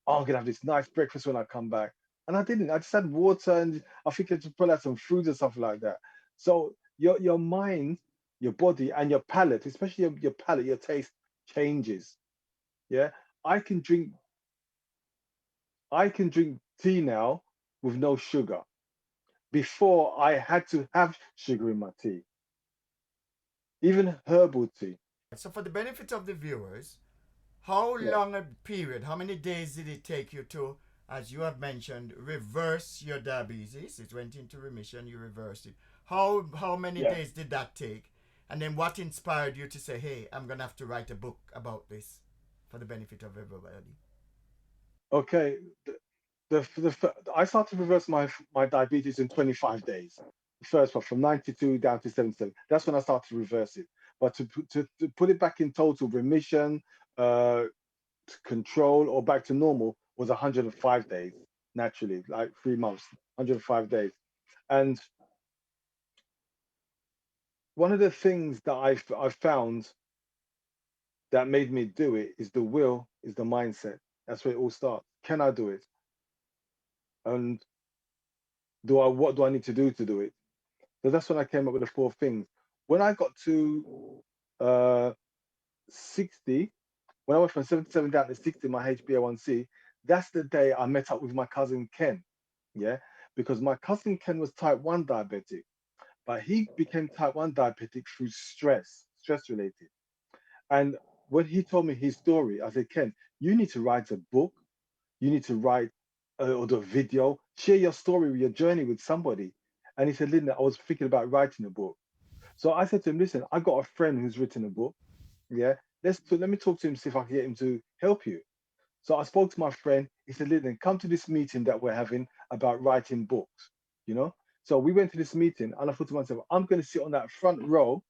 oh, I'm gonna have this nice breakfast when I come back. And I didn't. I just had water and I think I just put out some fruit and stuff like that. So your mind, your body, and your palate, especially your palate, your taste changes. Yeah, I can drink I can drink tea now with no sugar. Before I had to have sugar in my tea, even herbal tea. So, for the benefit of the viewers, how Yeah, long a period, how many days did it take you to, as you have mentioned, reverse your diabetes? It went into remission, you reversed it. How many yeah. days did that take? And then what inspired you to say, hey, I'm going to have to write a book about this for the benefit of everybody? Okay. I started to reverse my diabetes in 25 days. The first one from 92 down to 77. That's when I started to reverse it. But to put it back in total remission, uh, to control or back to normal was 105 days naturally, like 3 months, 105 days. And one of the things that I've found that made me do it is the will, is the mindset. That's where it all starts. Can I do it? And what do I need to do it? So that's when I came up with the four things. When I got to 60, when I went from 77 down to 60, my HbA1c, that's the day I met up with my cousin Ken. Yeah, because my cousin Ken was type 1 diabetic, but he became type 1 diabetic through stress related. And when he told me his story, I said, Ken, you need to write a book. You need to write or do a video, share your story, your journey with somebody. And he said, Linda, I was thinking about writing a book. So I said to him, listen, I got a friend who's written a book. Yeah, let me talk to him, see if I can get him to help you. So I spoke to my friend. He said, Linda, come to this meeting that we're having about writing books. You know, so we went to this meeting, and I thought to myself, I'm going to sit on that front row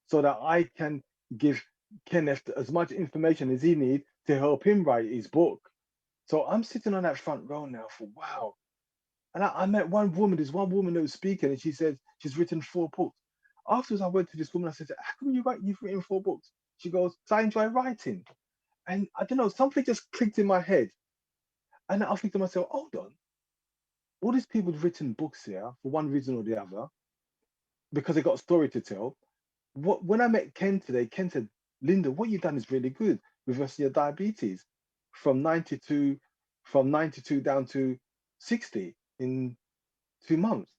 so that I can give Kenneth as much information as he needs to help him write his book. So I'm sitting on that front row now for wow. And I met one woman, there's one woman that was speaking, and she said she's written 4 books. Afterwards, I went to this woman, I said, how come you've written 4 books? She goes, "So I enjoy writing." And I don't know, something just clicked in my head. And I think to myself, hold on, all these people have written books here for one reason or the other, because they got a story to tell. When I met Ken today, Ken said, Linda, what you've done is really good reversing your diabetes from 92 from 92 down to 60 in 2 months.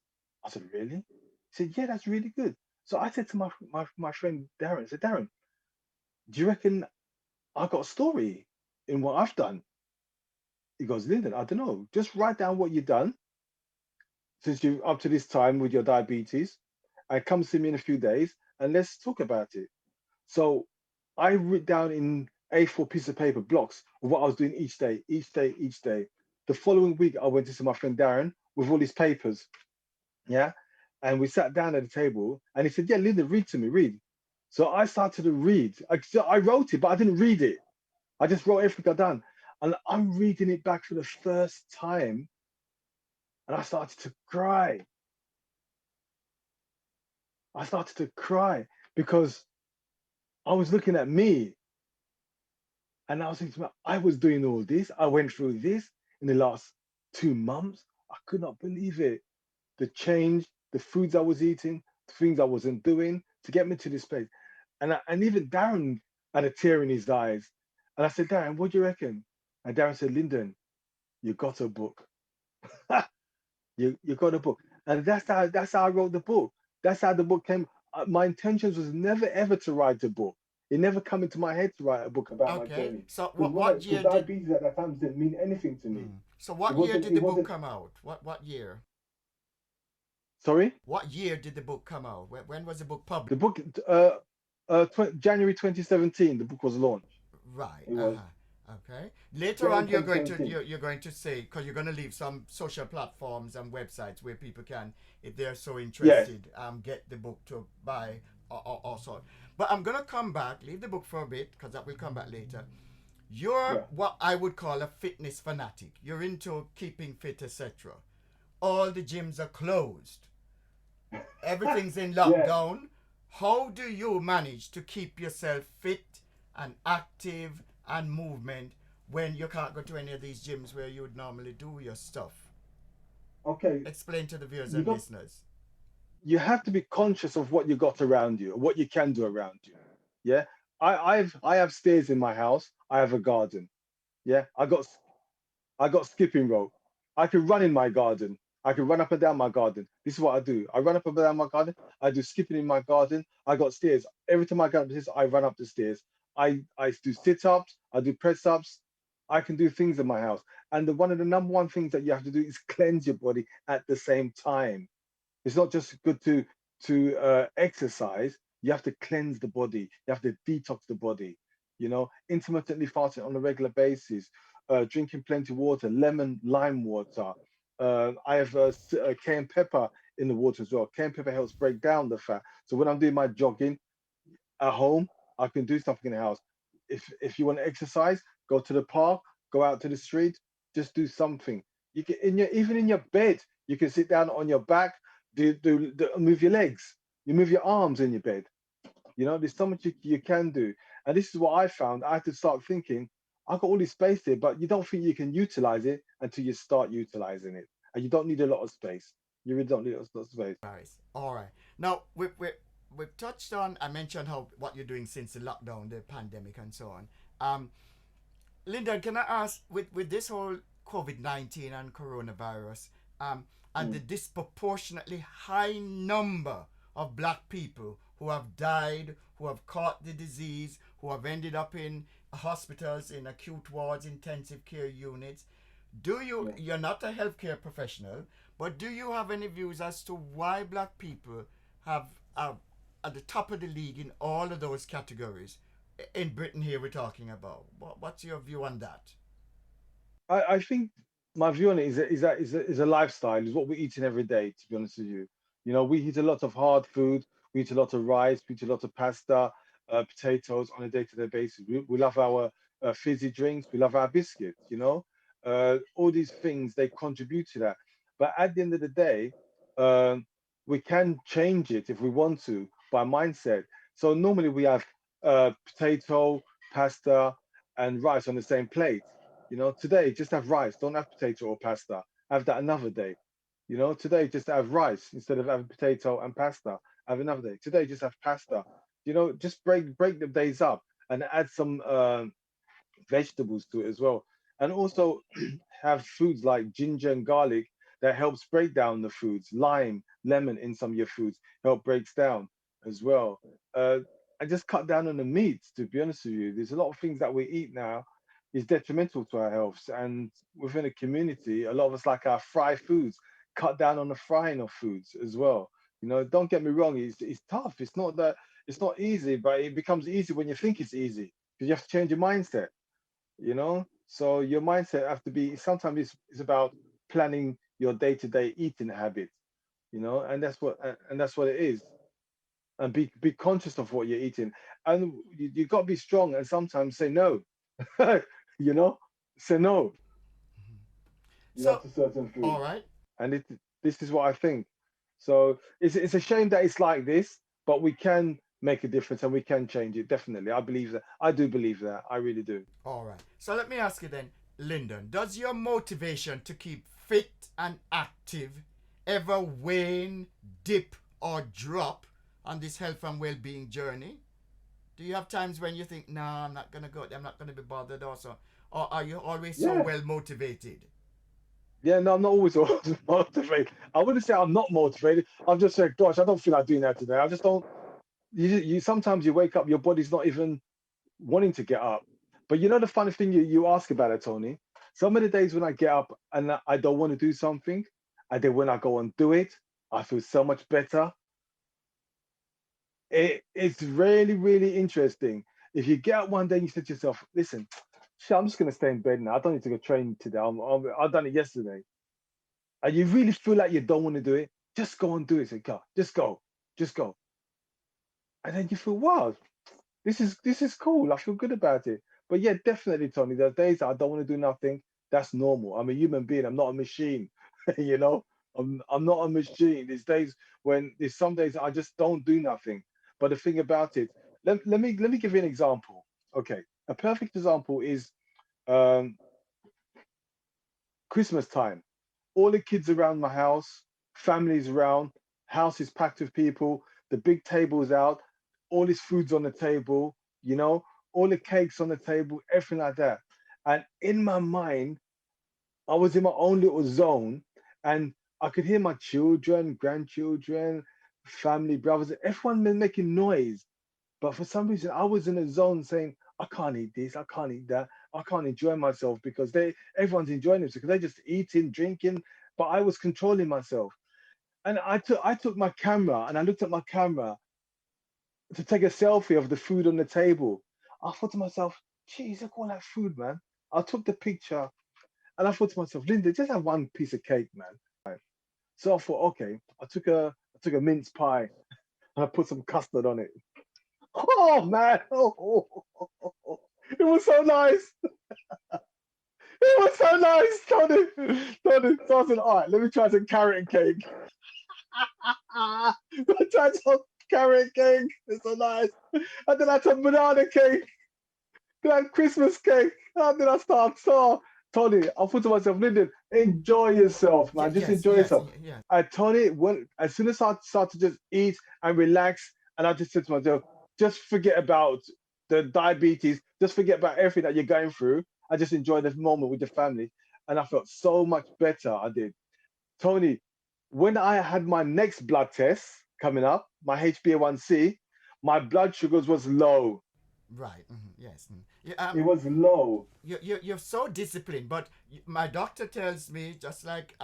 I said, really? He said, yeah, that's really good. So I said to my friend Darren, I said, Darren, do you reckon I got a story in what I've done? He goes, Lyndon, I don't know. Just write down what you've done since you up to this time with your diabetes, I come see me in a few days and let's talk about it. So I wrote down in A4 piece of paper blocks of what I was doing each day, each day, each day. The following week, I went to see my friend Darren with all his papers. Yeah. And we sat down at the table and he said, yeah, Linda, read to me, read. So I started to read. I wrote it, but I didn't read it. I just wrote everything I done. And I'm reading it back for the first time and I started to cry. I started to cry because I was looking at me and I was thinking, I was doing all this. I went through this in the last 2 months. I could not believe it. The change, the foods I was eating, the things I wasn't doing to get me to this place. And even Darren had a tear in his eyes. And I said, Darren, what do you reckon? And Darren said, Lyndon, you got a book. You got a book. And that's how I wrote the book. That's how the book came. My intentions was never ever to write a book. It never come into my head to write a book about my Okay. journey. So Because what because year did diabetes at that time didn't mean anything to me. so It what year wasn't. did It the book wasn't. come out? What year? Sorry. What year did the book come out? When was the book The published? book. January 2017. The book was launched. Right. It was Uh-huh. Okay. Later January on, you're going to 2017. you're going to say because you're going to leave some social platforms and websites where people can, if they're so Yes. interested, get the book to buy or so. But I'm gonna come back, leave the book for a bit because that will come back later. You're Yeah. what I would call a fitness fanatic. You're into keeping fit, etc. All the gyms are closed. Everything's in Yeah. lockdown. How do you manage to keep yourself fit and active and movement when you can't go to any of these gyms where you would normally do your stuff? Okay. Explain to the viewers You and got. listeners. You have to be conscious of what you got around you, what you can do around you. Yeah. I have stairs in my house. I have a garden. Yeah. I got skipping rope. I can run in my garden. I can run up and down my garden. This is what I do. I run up and down my garden. I do skipping in my garden. I got stairs. Every time I go up the stairs, I run up the stairs. I do sit-ups. I do press-ups. I can do things in my house. And one of the number one things that you have to do is cleanse your body at the same time. It's not just good to exercise. You have to cleanse the body. You have to detox the body. Intermittently fasting on a regular basis, drinking plenty of water, lemon, lime water. I have cayenne pepper in the water as well. Cayenne pepper helps break down the fat. So when I'm doing my jogging at home, I can do something in the house. If you want to exercise, go to the park, go out to the street, just do something. You can even in your bed, you can sit down on your back, move your legs, you move your arms in your bed. There's so much you can do. And this is what I found. I had to start thinking, I've got all this space here, but you don't think you can utilize it until you start utilizing it. And you don't need a lot of space. You really don't need a lot of space. Nice. All right. Now we've touched on. I mentioned how what you're doing since the lockdown, the pandemic, and so on. Linda, can I ask with this whole COVID-19 and coronavirus, and the Mm. disproportionately high number of black people who have died, who have caught the disease, who have ended up in hospitals, in acute wards, intensive care units. Do you? Yeah. You're not a healthcare professional, but do you have any views as to why black people have at the top of the league in all of those categories? In Britain, here we're talking about. What's your view on that? I think my view on it is a lifestyle, is what we're eating every day, to be honest with you. We eat a lot of hard food, we eat a lot of rice, we eat a lot of pasta, potatoes on a day-to-day basis. We love our fizzy drinks, we love our biscuits. All these things, they contribute to that. But at the end of the day, um, we can change it if we want to by mindset. So normally we have potato, pasta, and rice on the same plate. Today just have rice. Don't have potato or pasta. Have that another day. Today just have rice instead of having potato and pasta. Have another day. Today just have pasta. Just break the days up and add some vegetables to it as well. And also have foods like ginger and garlic that helps break down the foods. Lime, lemon in some of your foods help breaks down as well. Uh, and just cut down on the meats, to be honest with you. There's a lot of things that we eat now is detrimental to our health. And within a community, a lot of us like our fried foods, cut down on the frying of foods as well. You know, don't get me wrong, it's tough. It's not easy, but it becomes easy when you think it's easy because you have to change your mindset, you know? So your mindset have to be sometimes it's about planning your day-to-day eating habits, you know, and that's what it is. And be conscious of what you're eating. And you got to be strong and sometimes say no. You know, say no, you know, So, to certain all foods. right. And this is what I think. So it's a shame that it's like this, but we can make a difference and we can change it. Definitely, I believe that. I do believe that. I really do. All right. So let me ask you then, Lyndon, does your motivation to keep fit and active ever wane, dip, or drop on this health and well being journey? Do you have times when you think, no, I'm not going to go, I'm not going to be bothered also? Or are you always so Yeah, well motivated? yeah. No, I'm not always motivated. I wouldn't say I'm not motivated. I've just said, gosh, I don't feel like doing that today. I just don't. You sometimes you wake up, your body's not even wanting to get up. But you know the funny thing you ask about it, Tony. Some of the days when I get up and I don't want to do something, and then when I go and do it, I feel so much better. It's really, really interesting. If you get up one day and you say to yourself, listen, shit, I'm just going to stay in bed now. I don't need to go train today. I've done it yesterday. And you really feel like you don't want to do it, just go and do it. Say, go, just go, just go. And then you feel, wow, this is cool. I feel good about it. But yeah, definitely, Tony. There's days that I don't want to do nothing. That's normal. I'm a human being. I'm not a machine. You know, I'm not a machine. There's some days I just don't do nothing. But the thing about it, let me give you an example. Okay, a perfect example is um, Christmas time. All the kids around my house, families around, house is packed with people, the big table's out, all this food's on the table, you know, all the cakes on the table, everything like that. And in my mind, I was in my own little zone and I could hear my children, grandchildren, family, brothers, everyone making noise. But for some reason, I was in a zone saying, I can't eat this, I can't eat that, I can't enjoy myself because everyone's enjoying themselves because they're just eating, drinking. But I was controlling myself. And I took my camera and I looked at my camera to take a selfie of the food on the table. I thought to myself, geez, look at all that food, man. I took the picture and I thought to myself, Linda, just have one piece of cake, man. So I thought, okay, I took a mince pie and I put some custard on it. Oh man, it was so nice. It was so nice, Tony. Tony, so I said, all right, let me try some carrot cake. I tried some carrot cake. It's so nice. And then I had banana cake. Then I had Christmas cake. And then I started. So, Tony, I thought to myself, Lyndon, enjoy yourself, man. Just Yes, enjoy yes, yourself. yes. And Tony, as soon as I started to just eat and relax, and I just said to myself, just forget about the diabetes, just forget about everything that you're going through. I just enjoy this moment with the family. And I felt so much better. I did. Tony, when I had my next blood test coming up, my HbA1c, my blood sugars was low. Right. Yes. Yeah, It was low. you're so disciplined, but my doctor tells me, just like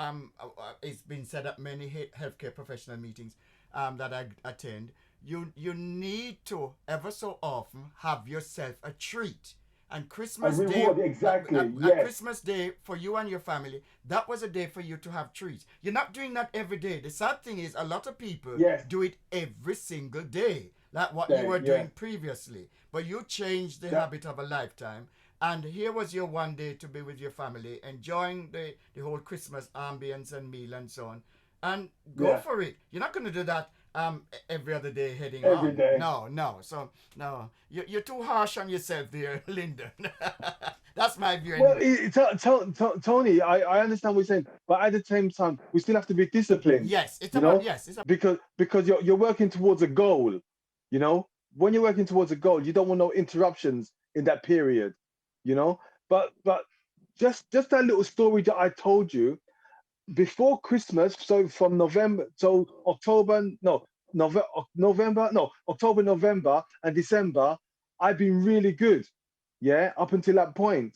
it's been said at many healthcare professional meetings that I attend, you need to ever so often have yourself a treat. And A Christmas Day, reward, exactly. at Yes, Christmas Day for you and your family, that was a day for you to have treats. You're not doing that every day. The sad thing is, a lot of people yes, do it every single day, like what you day, were yeah. doing previously. But you changed the That, habit of a lifetime, and here was your one day to be with your family, enjoying the whole Christmas ambience and meal and so on. And go yeah, for it. You're not going to do that every other day heading every on. day. No, no. So, no. You're too harsh on yourself there, Lyndon. That's my view Well, anyway. Tony, I understand what you're saying, but at the same time, we still have to be disciplined, Yes, it's you about, know, yes, it's about, because you're working towards a goal, you know. When you're working towards a goal, you don't want no interruptions in that period, you know. But just that little story that I told you before Christmas, so from November, so October, no, November, no, October, November, and December, I've been really good, yeah, up until that point.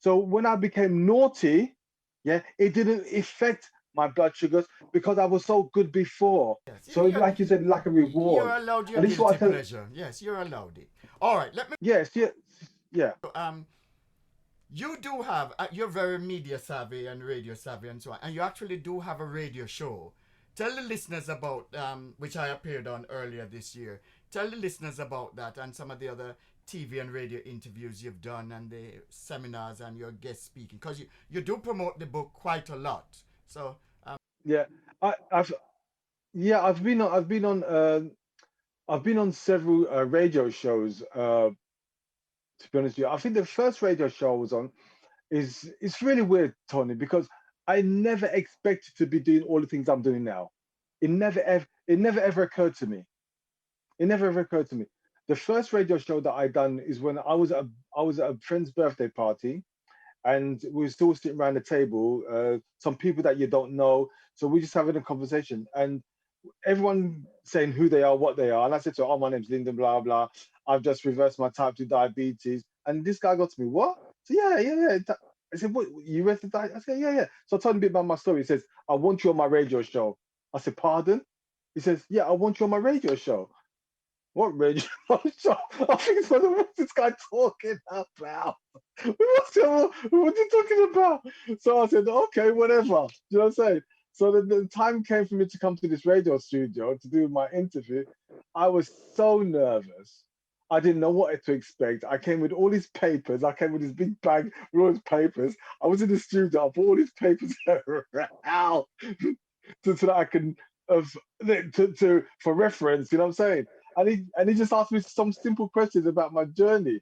So when I became naughty, yeah, it didn't affect my blood sugars because I was so good before. Yes, So, like you said, like a you're reward. allowed your And this is what guilty I tell. pleasure. Yes, you're allowed it. All right, let me. Yes, yeah, yeah, You do have. You're very media savvy and radio savvy and so on, and you actually do have a radio show. Tell the listeners about which I appeared on earlier this year. Tell the listeners about that and some of the other TV and radio interviews you've done and the seminars and your guest speaking because you do promote the book quite a lot. So yeah. I've yeah, I've been on several radio shows. To be honest with you, I think the first radio show I was on is it's really weird, Tony, because I never expected to be doing all the things I'm doing now. It never ever occurred to me. It never ever occurred to me. The first radio show that I done is when I was at a friend's birthday party, and we were still sitting around the table. Some people that you don't know, so we just having a conversation, and everyone saying who they are, what they are. And I said to her, "Oh, my name's Lyndon, blah blah. I've just reversed my type 2 diabetes." And this guy got to me, "What?" So yeah. I said, "What? You reversed the diet?" I said, "Yeah." So I told him a bit about my story. He says, "I want you on my radio show." I said, "Pardon?" He says, "Yeah, I want you on my radio show." What radio show? I think it's what's this guy talking about? What are you talking about? So I said, okay, whatever. Do you know what I'm saying? So the time came for me to come to this radio studio to do my interview. I was so nervous. I didn't know what to expect. I came with all these papers. I came with this big bag with all these papers. I was in the studio. I put all these papers around so that I can for reference. You know what I'm saying? And he just asked me some simple questions about my journey,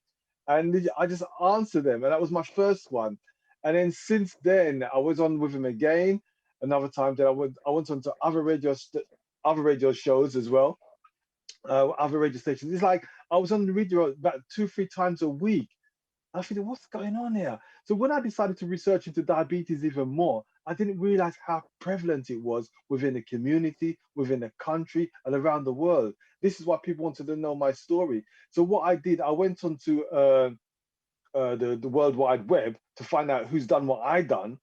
and I just answered them, and that was my first one. And then since then, I was on with him again another time. Then I went on to other radio shows as well, other radio stations. It's like I was on the radio about 2 3 times a week. I figured, what's going on here? So when I decided to research into diabetes even more, I didn't realize how prevalent it was within the community, within the country, and around the world. This is why people wanted to know my story. So what I did, I went onto the World Wide Web to find out who's done what I done,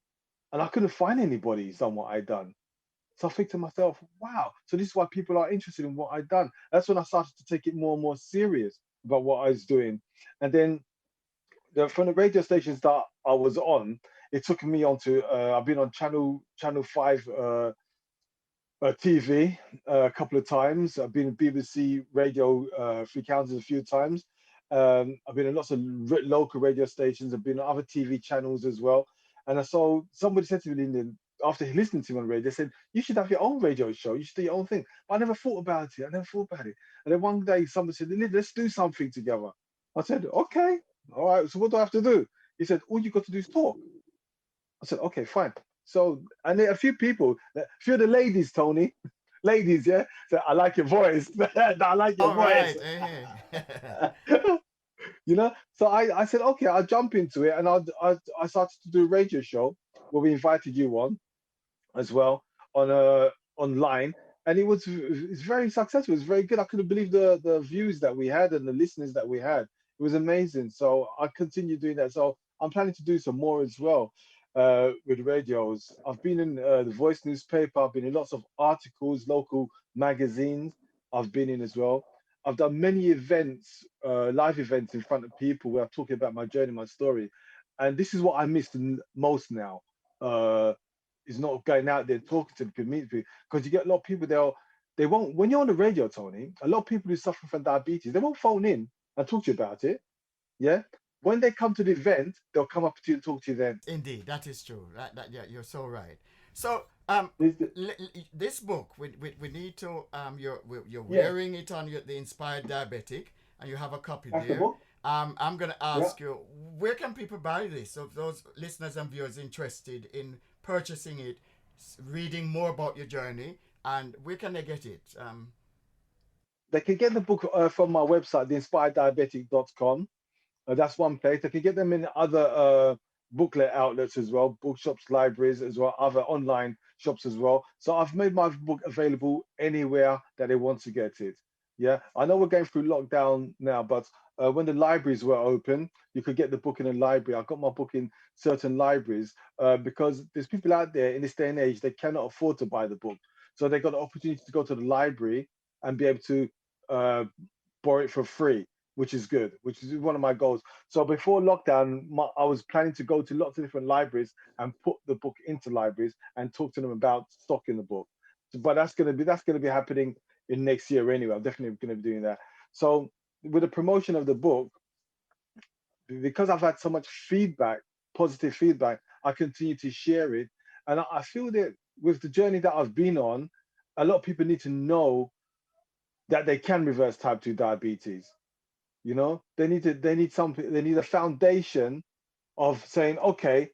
and I couldn't find anybody who's done what I done. So I think to myself, wow, so this is why people are interested in what I done. That's when I started to take it more and more serious about what I was doing. And then from the radio stations that I was on, it took me on to I've been on Channel 5 TV a couple of times. I've been in BBC Radio 3 counties a few times. I've been in lots of local radio stations. I've been on other TV channels as well. And I saw somebody said to me, after listening to me on radio, they said, "You should have your own radio show. You should do your own thing." But I never thought about it. And then one day somebody said, "Let's do something together." I said, "Okay, all right. So what do I have to do?" He said, "All you got to do is talk." I said, "Okay, fine." So, and then a few people, a few of the ladies, Tony, ladies, yeah, said, "I like your voice." I like your all voice. right. Hey. So I said, okay, I'll jump into it, and I started to do a radio show where we invited you on as well on online, and it's very successful. It's very good. I couldn't believe the views that we had and the listeners that we had. It was amazing. So I continue doing that. So I'm planning to do some more as well with radios. I've been in the Voice newspaper. I've been in lots of articles, local magazines. I've been in as well. I've done many events, live events in front of people where I'm talking about my journey, my story, and this is what I miss the most now. Uh, is not going out there talking to the community, because you get a lot of people they won't, when you're on the radio, Tony, a lot of people who suffer from diabetes, they won't phone in and talk to you about it. Yeah. When they come to the event, they'll come up to you and talk to you then. Indeed, that is true. Yeah, you're so right. So, This, this book, we need to you're yeah, wearing it on the Inspired Diabetic, and you have a copy that's the there. book. I'm gonna Yeah. ask you, where can people buy this? So those listeners and viewers interested in purchasing it, reading more about your journey, and where can they get it? They can get the book from my website, theinspireddiabetic.com. That's one place. They can get them in other booklet outlets as well, bookshops, libraries as well, other online shops as well. So I've made my book available anywhere that they want to get it. Yeah, I know we're going through lockdown now, but when the libraries were open, you could get the book in a library. I got my book in certain libraries because there's people out there in this day and age they cannot afford to buy the book, so they got the opportunity to go to the library and be able to uh, borrow it for free, which is good, which is one of my goals. So before lockdown, I was planning to go to lots of different libraries and put the book into libraries and talk to them about stocking the book. But that's gonna be happening in next year anyway. I'm definitely gonna be doing that. So with the promotion of the book, because I've had so much feedback, positive feedback, I continue to share it, and I feel that with the journey that I've been on, a lot of people need to know that they can reverse type 2 diabetes. You know, they need something, they need a foundation of saying, okay,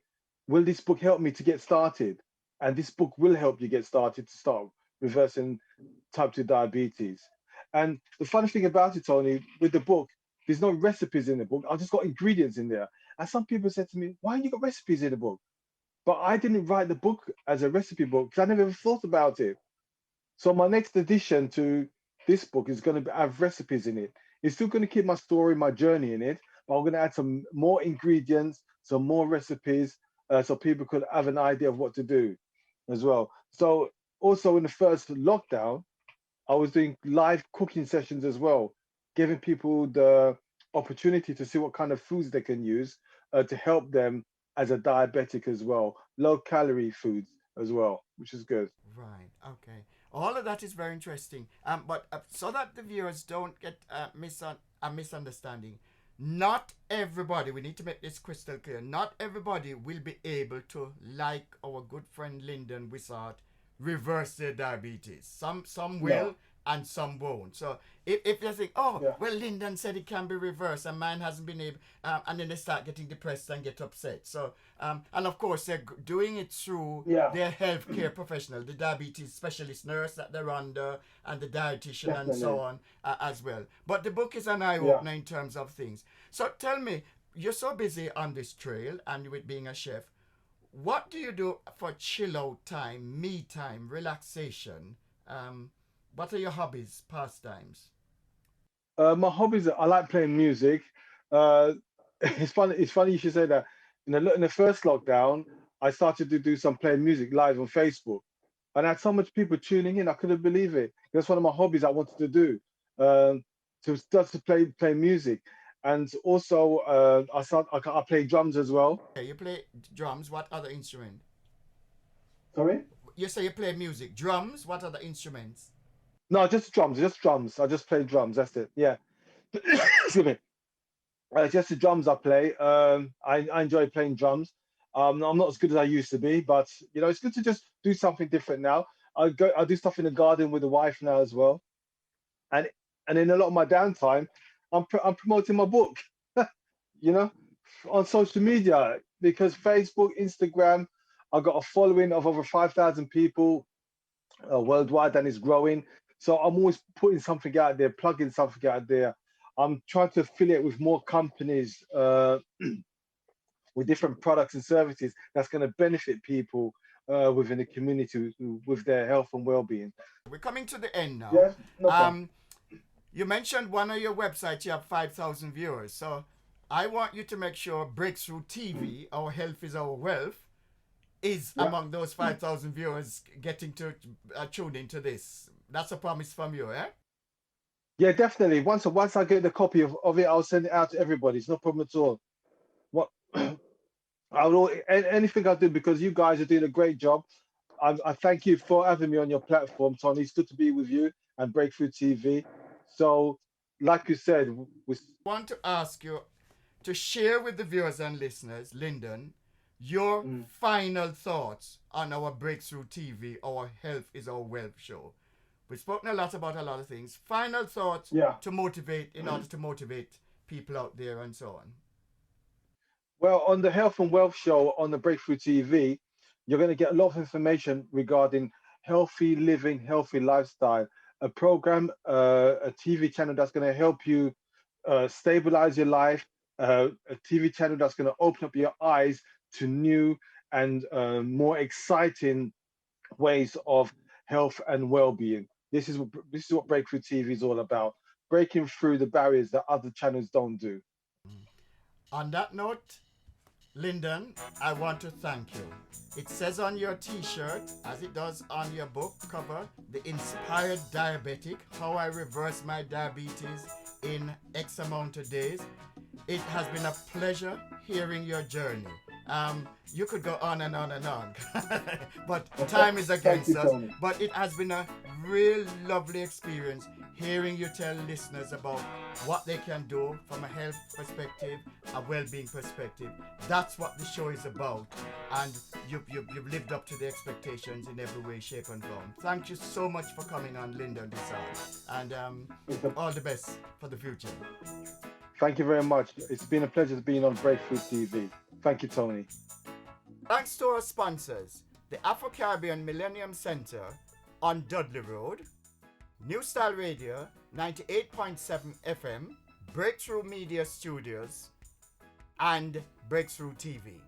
will this book help me to get started? And this book will help you get started to start reversing type 2 diabetes. And the funny thing about it, Tony, with the book, there's no recipes in the book. I've just got ingredients in there. And some people said to me, why you got recipes in the book? But I didn't write the book as a recipe book because I never ever thought about it. So my next addition to this book is going to have recipes in it. It's still going to keep my story, my journey in it, but I'm going to add some more ingredients, some more recipes, so people could have an idea of what to do as well. So also in the first lockdown, I was doing live cooking sessions as well, giving people the opportunity to see what kind of foods they can use to help them as a diabetic as well, low calorie foods as well, which is good. Right. Okay. All of that is very interesting. But so that the viewers don't get a misunderstanding, not everybody. We need to make this crystal clear. Not everybody will be able to, like our good friend Lyndon Wissart, reverse their diabetes. Some No, will and some won't. So if you think, oh, yeah, well, Lyndon said it can be reversed and mine hasn't been able, and then they start getting depressed and get upset. So and of course they're doing it through yeah, their healthcare professional, the diabetes specialist nurse that they're under, and the dietitian and so definitely. on as well. But the book is an eye Yeah. opener in terms of things. So tell me, you're so busy on this trail and with being a chef. What do you do for chill out time, me time, relaxation? Um, what are your hobbies, pastimes? My hobbies, I like playing music. Uh, it's funny. It's funny you should say that. In the first lockdown, I started to do some playing music live on Facebook, and I had so much people tuning in. I couldn't believe it. That's one of my hobbies I wanted to do, to start to play music, and also I play drums as well. Okay, you play drums. What other instrument? Sorry? You say you play music. Drums. What other instruments? No, just drums. Just drums. I just play drums. That's it. Yeah. Excuse me. Just the drums I play. I enjoy playing drums. I'm not as good as I used to be, but it's good to just do something different now. I do stuff in the garden with the wife now as well, and in a lot of my downtime, I'm promoting my book. You know, on social media because Facebook, Instagram, I've got a following of over 5,000 people worldwide and it's growing. So I'm always putting something out there, plugging something out there. I'm trying to affiliate with more companies with different products and services that's going to benefit people within the community with their health and well-being. We're coming to the end now. Yes, no problem. Um, you mentioned one of your websites you have 5,000 viewers. So I want you to make sure Breakthrough TV, Our Health is Our Wealth, is Yeah, among those 5,000 viewers getting to tune into this. That's a promise from you, eh? yeah, definitely. Once I get the copy of it, I'll send it out to everybody. It's no problem at all. What anything I do because you guys are doing a great job. I thank you for having me on your platform, Tony. It's good to be with you and Breakthrough TV. So, like you said, we, I want to ask you to share with the viewers and listeners, Lyndon, your mm, final thoughts on our Breakthrough TV, Our Health is Our Wealth show. We've spoken a lot about a lot of things. Final thoughts yeah. to motivate, in order to motivate people out there and so on. Well, on the Health and Wealth show on the Breakthrough TV, you're going to get a lot of information regarding healthy living, healthy lifestyle, a program, a TV channel that's going to help you stabilize your life, a TV channel that's going to open up your eyes to new and more exciting ways of health and well-being. This is what Breakthrough TV is all about. Breaking through the barriers that other channels don't do. On that note, Lyndon, I want to thank you. It says on your t-shirt, as it does on your book cover, The Inspired Diabetic, How I Reversed My Diabetes in X amount of days. It has been a pleasure hearing your journey. You could go on and on and on, but time is against us. Tony. But it has been a real lovely experience hearing you tell listeners about what they can do from a health perspective, a well-being perspective. That's what the show is about, and you've lived up to the expectations in every way, shape, and form. Thank you so much for coming on, Lyndon Wissart, and all the best for the future. Thank you very much. It's been a pleasure being on Breakthrough TV. Thank you, Tony. Thanks to our sponsors, the Afro-Caribbean Millennium Center on Dudley Road, New Style Radio 98.7 FM, Breakthrough Media Studios, and Breakthrough TV.